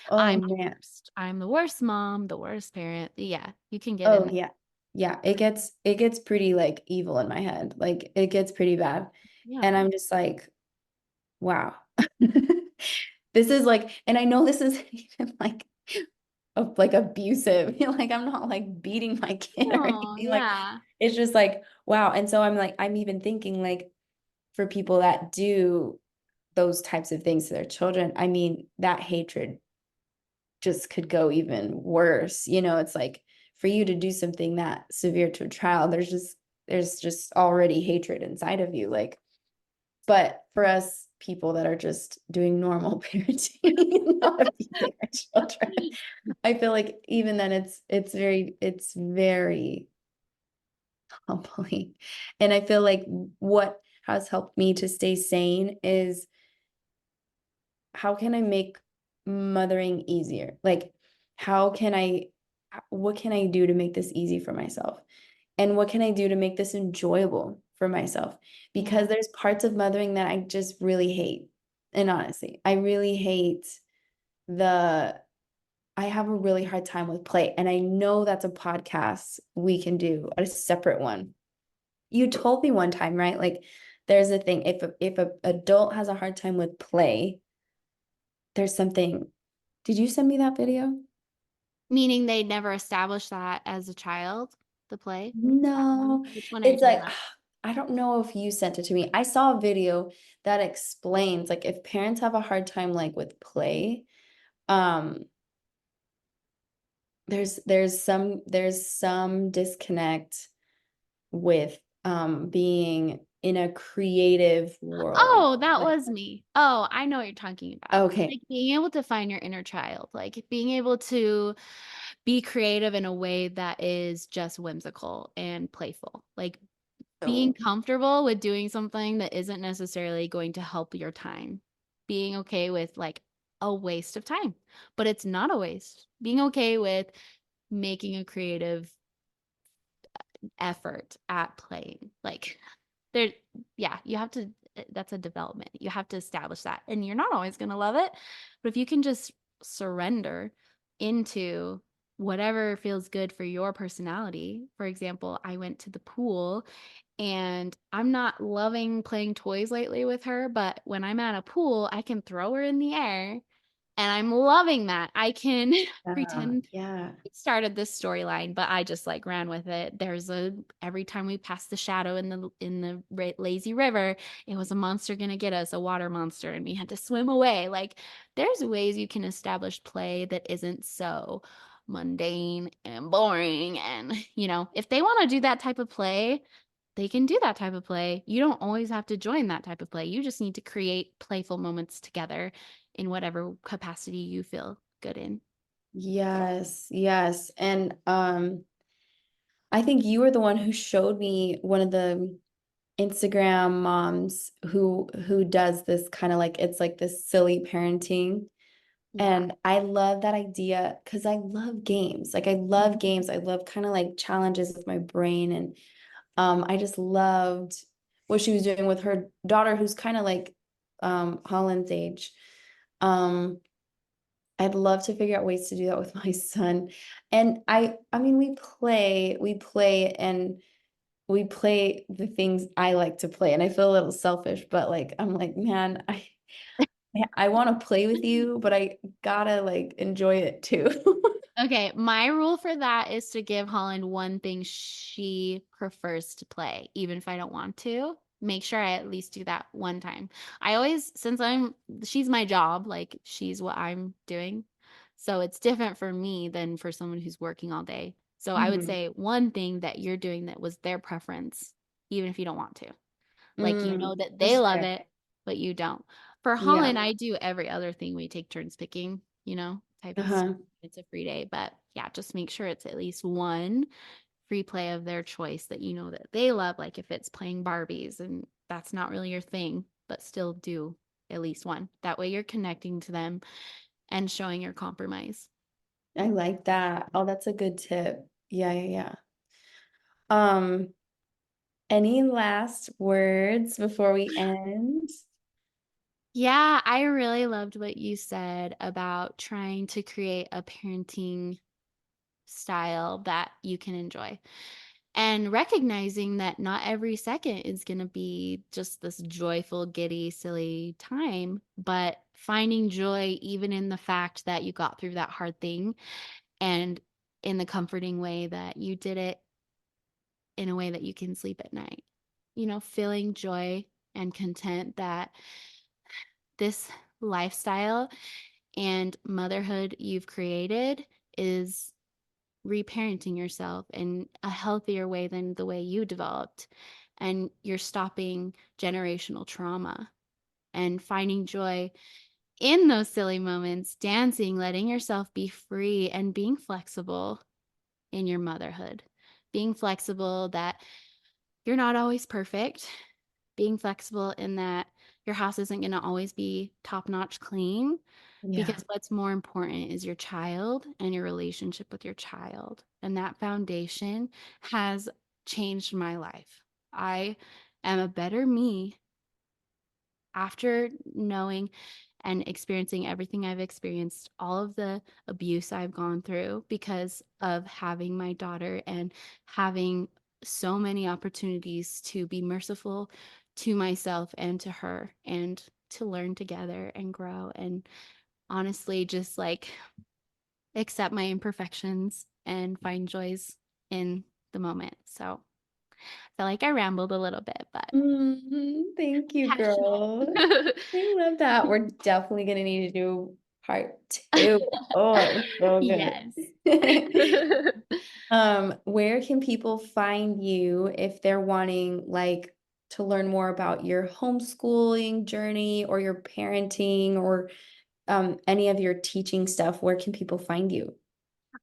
Oh I'm the man. worst. I'm the worst mom, the worst parent. Yeah, you can get in Oh there. yeah. Yeah, it gets pretty like evil in my head. Like it gets pretty bad. Yeah. And I'm just like, wow. This is like, and I know this isn't even like abusive. Like I'm not like beating my kid or Oh, anything. Like yeah. it's just like, wow. And so I'm like, I'm even thinking like for people that do those types of things to their children, I mean, that hatred just could go even worse. It's like for you to do something that severe to a child, there's just already hatred inside of you. Like, but for us people that are just doing normal parenting, not abusing our children, I feel like even then it's very humbling. And I feel like what has helped me to stay sane is how can I make mothering easier? Like, how can I, what can I do to make this easy for myself? And what can I do to make this enjoyable for myself? Yeah. Because there's parts of mothering that I just really hate. And honestly, I really hate the, I have a really hard time with play. And I know that's a podcast we can do, a separate one. You told me one time, right? Like, there's a thing, if a adult has a hard time with play, there's something. Did you send me that video? Meaning they never established that as a child, the play? That one? No, Which one are you it's talking like about? I don't know if you sent it to me. I saw a video that explains like if parents have a hard time like with play, um, there's some disconnect with being in a creative world. Oh, that Like, was me. Oh, I know what you're talking about. okay, Like being able to find your inner child, like being able to be creative in a way that is just whimsical and playful. Like being so comfortable with doing something that isn't necessarily going to help your time. Being okay with like a waste of time, but it's not a waste. Being okay with making a creative effort at playing. Like there, yeah, you have to, that's a development. You have to establish that. And you're not always going to love it. But if you can just surrender into whatever feels good for your personality. For example, I went to the pool and I'm not loving playing toys lately with her, but when I'm at a pool, I can throw her in the air and I'm loving that. I can pretend yeah. started this storyline, but I just like ran with it. There's a every time we passed the shadow in the lazy river, it was a monster gonna get us, a water monster, and we had to swim away. Like there's ways you can establish play that isn't so mundane and boring. And if they want to do that type of play, they can do that type of play. You don't always have to join that type of play. You just need to create playful moments together in whatever capacity you feel good in. Yes, yes. And I think you were the one who showed me one of the Instagram moms who does this kind of like it's like this silly parenting. Yeah. And I love that idea because I love games. Like I love games. I love kind of like challenges with my brain. And I just loved what she was doing with her daughter, who's kind of like Holland's age. Um, I'd love to figure out ways to do that with my son. And I mean we play the things I like to play. And I feel a little selfish, but like I'm like, man, I want to play with you, but I gotta like enjoy it too. Okay, my rule for that is to give Holland one thing she prefers to play, even if I don't want to. Make sure I at least do that one time. I always, since she's my job, like she's what I'm doing. So it's different for me than for someone who's working all day. So I would Mhm. say one thing that you're doing that was their preference, even if you don't want to. Like that they That's love fair. it, but you don't. For Yeah. Holland, I do every other thing. We take turns picking, type of Uh-huh. it's a free day. But yeah, just make sure it's at least one free play of their choice that you know that they love, like if it's playing Barbies and that's not really your thing, but still do at least one. That way you're connecting to them and showing your compromise. I like that. Oh, that's a good tip. Yeah, yeah, yeah. Um, any last words before we end? Yeah, I really loved what you said about trying to create a parenting style that you can enjoy and recognizing that not every second is going to be just this joyful, giddy, silly time, but finding joy even in the fact that you got through that hard thing and in the comforting way that you did it in a way that you can sleep at night. You know, feeling joy and content that this lifestyle and motherhood you've created is reparenting yourself in a healthier way than the way you developed. And you're stopping generational trauma and finding joy in those silly moments, dancing, letting yourself be free, and being flexible in your motherhood. Being flexible that you're not always perfect, being flexible in that your house isn't going to always be top notch clean, Yeah. because what's more important is your child and your relationship with your child. And that foundation has changed my life. I am a better me after knowing and experiencing everything I've experienced, all of the abuse I've gone through because of having my daughter and having so many opportunities to be merciful to myself and to her and to learn together and grow and honestly just like accept my imperfections and find joys in the moment. So I feel like I rambled a little bit, but Thank you, girl. passionate. I love that. We're definitely gonna need to do part two. Oh, it was so Yes. good. Where can people find you if they're wanting like to learn more about your homeschooling journey or your parenting or any of your teaching stuff? Where can people find you?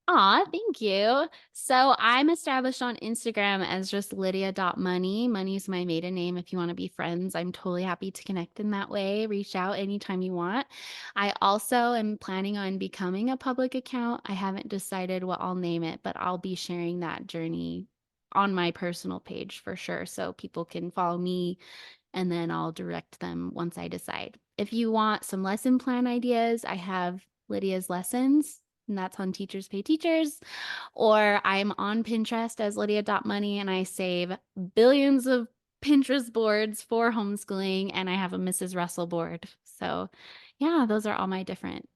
Aw, thank you. So I'm established on Instagram as just Lydia.money. Money is my maiden name. If you want to be friends, I'm totally happy to connect in that way. Reach out anytime you want. I also am planning on becoming a public account. I haven't decided what I'll name it, but I'll be sharing that journey on my personal page for sure. So people can follow me and then I'll direct them once I decide. If you want some lesson plan ideas, I have Lydia's lessons, and that's on Teachers Pay Teachers. Or I'm on Pinterest as Lydia.money, and I save billions of Pinterest boards for homeschooling, and I have a Mrs. Russell board. So, yeah, those are all my different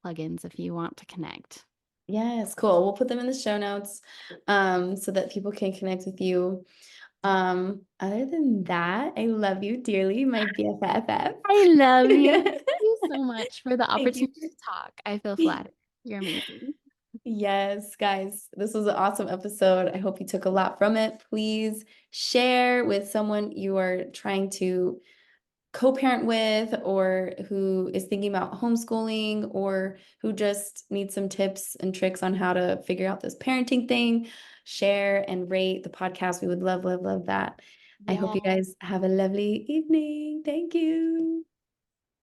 plugins if you want to connect. Yes, cool. We'll put them in the show notes so that people can connect with you. Other than that, I love you dearly, my BFFF. I love you. Thank you so much for the Thank opportunity you. to talk. I feel flattered. You're amazing. Yes, guys, this was an awesome episode. I hope you took a lot from it. Please share with someone you are trying to co-parent with or who is thinking about homeschooling or who just needs some tips and tricks on how to figure out this parenting thing. Share and rate the podcast. We would love, love, love that. I hope you Yeah. guys have a lovely evening. Thank you.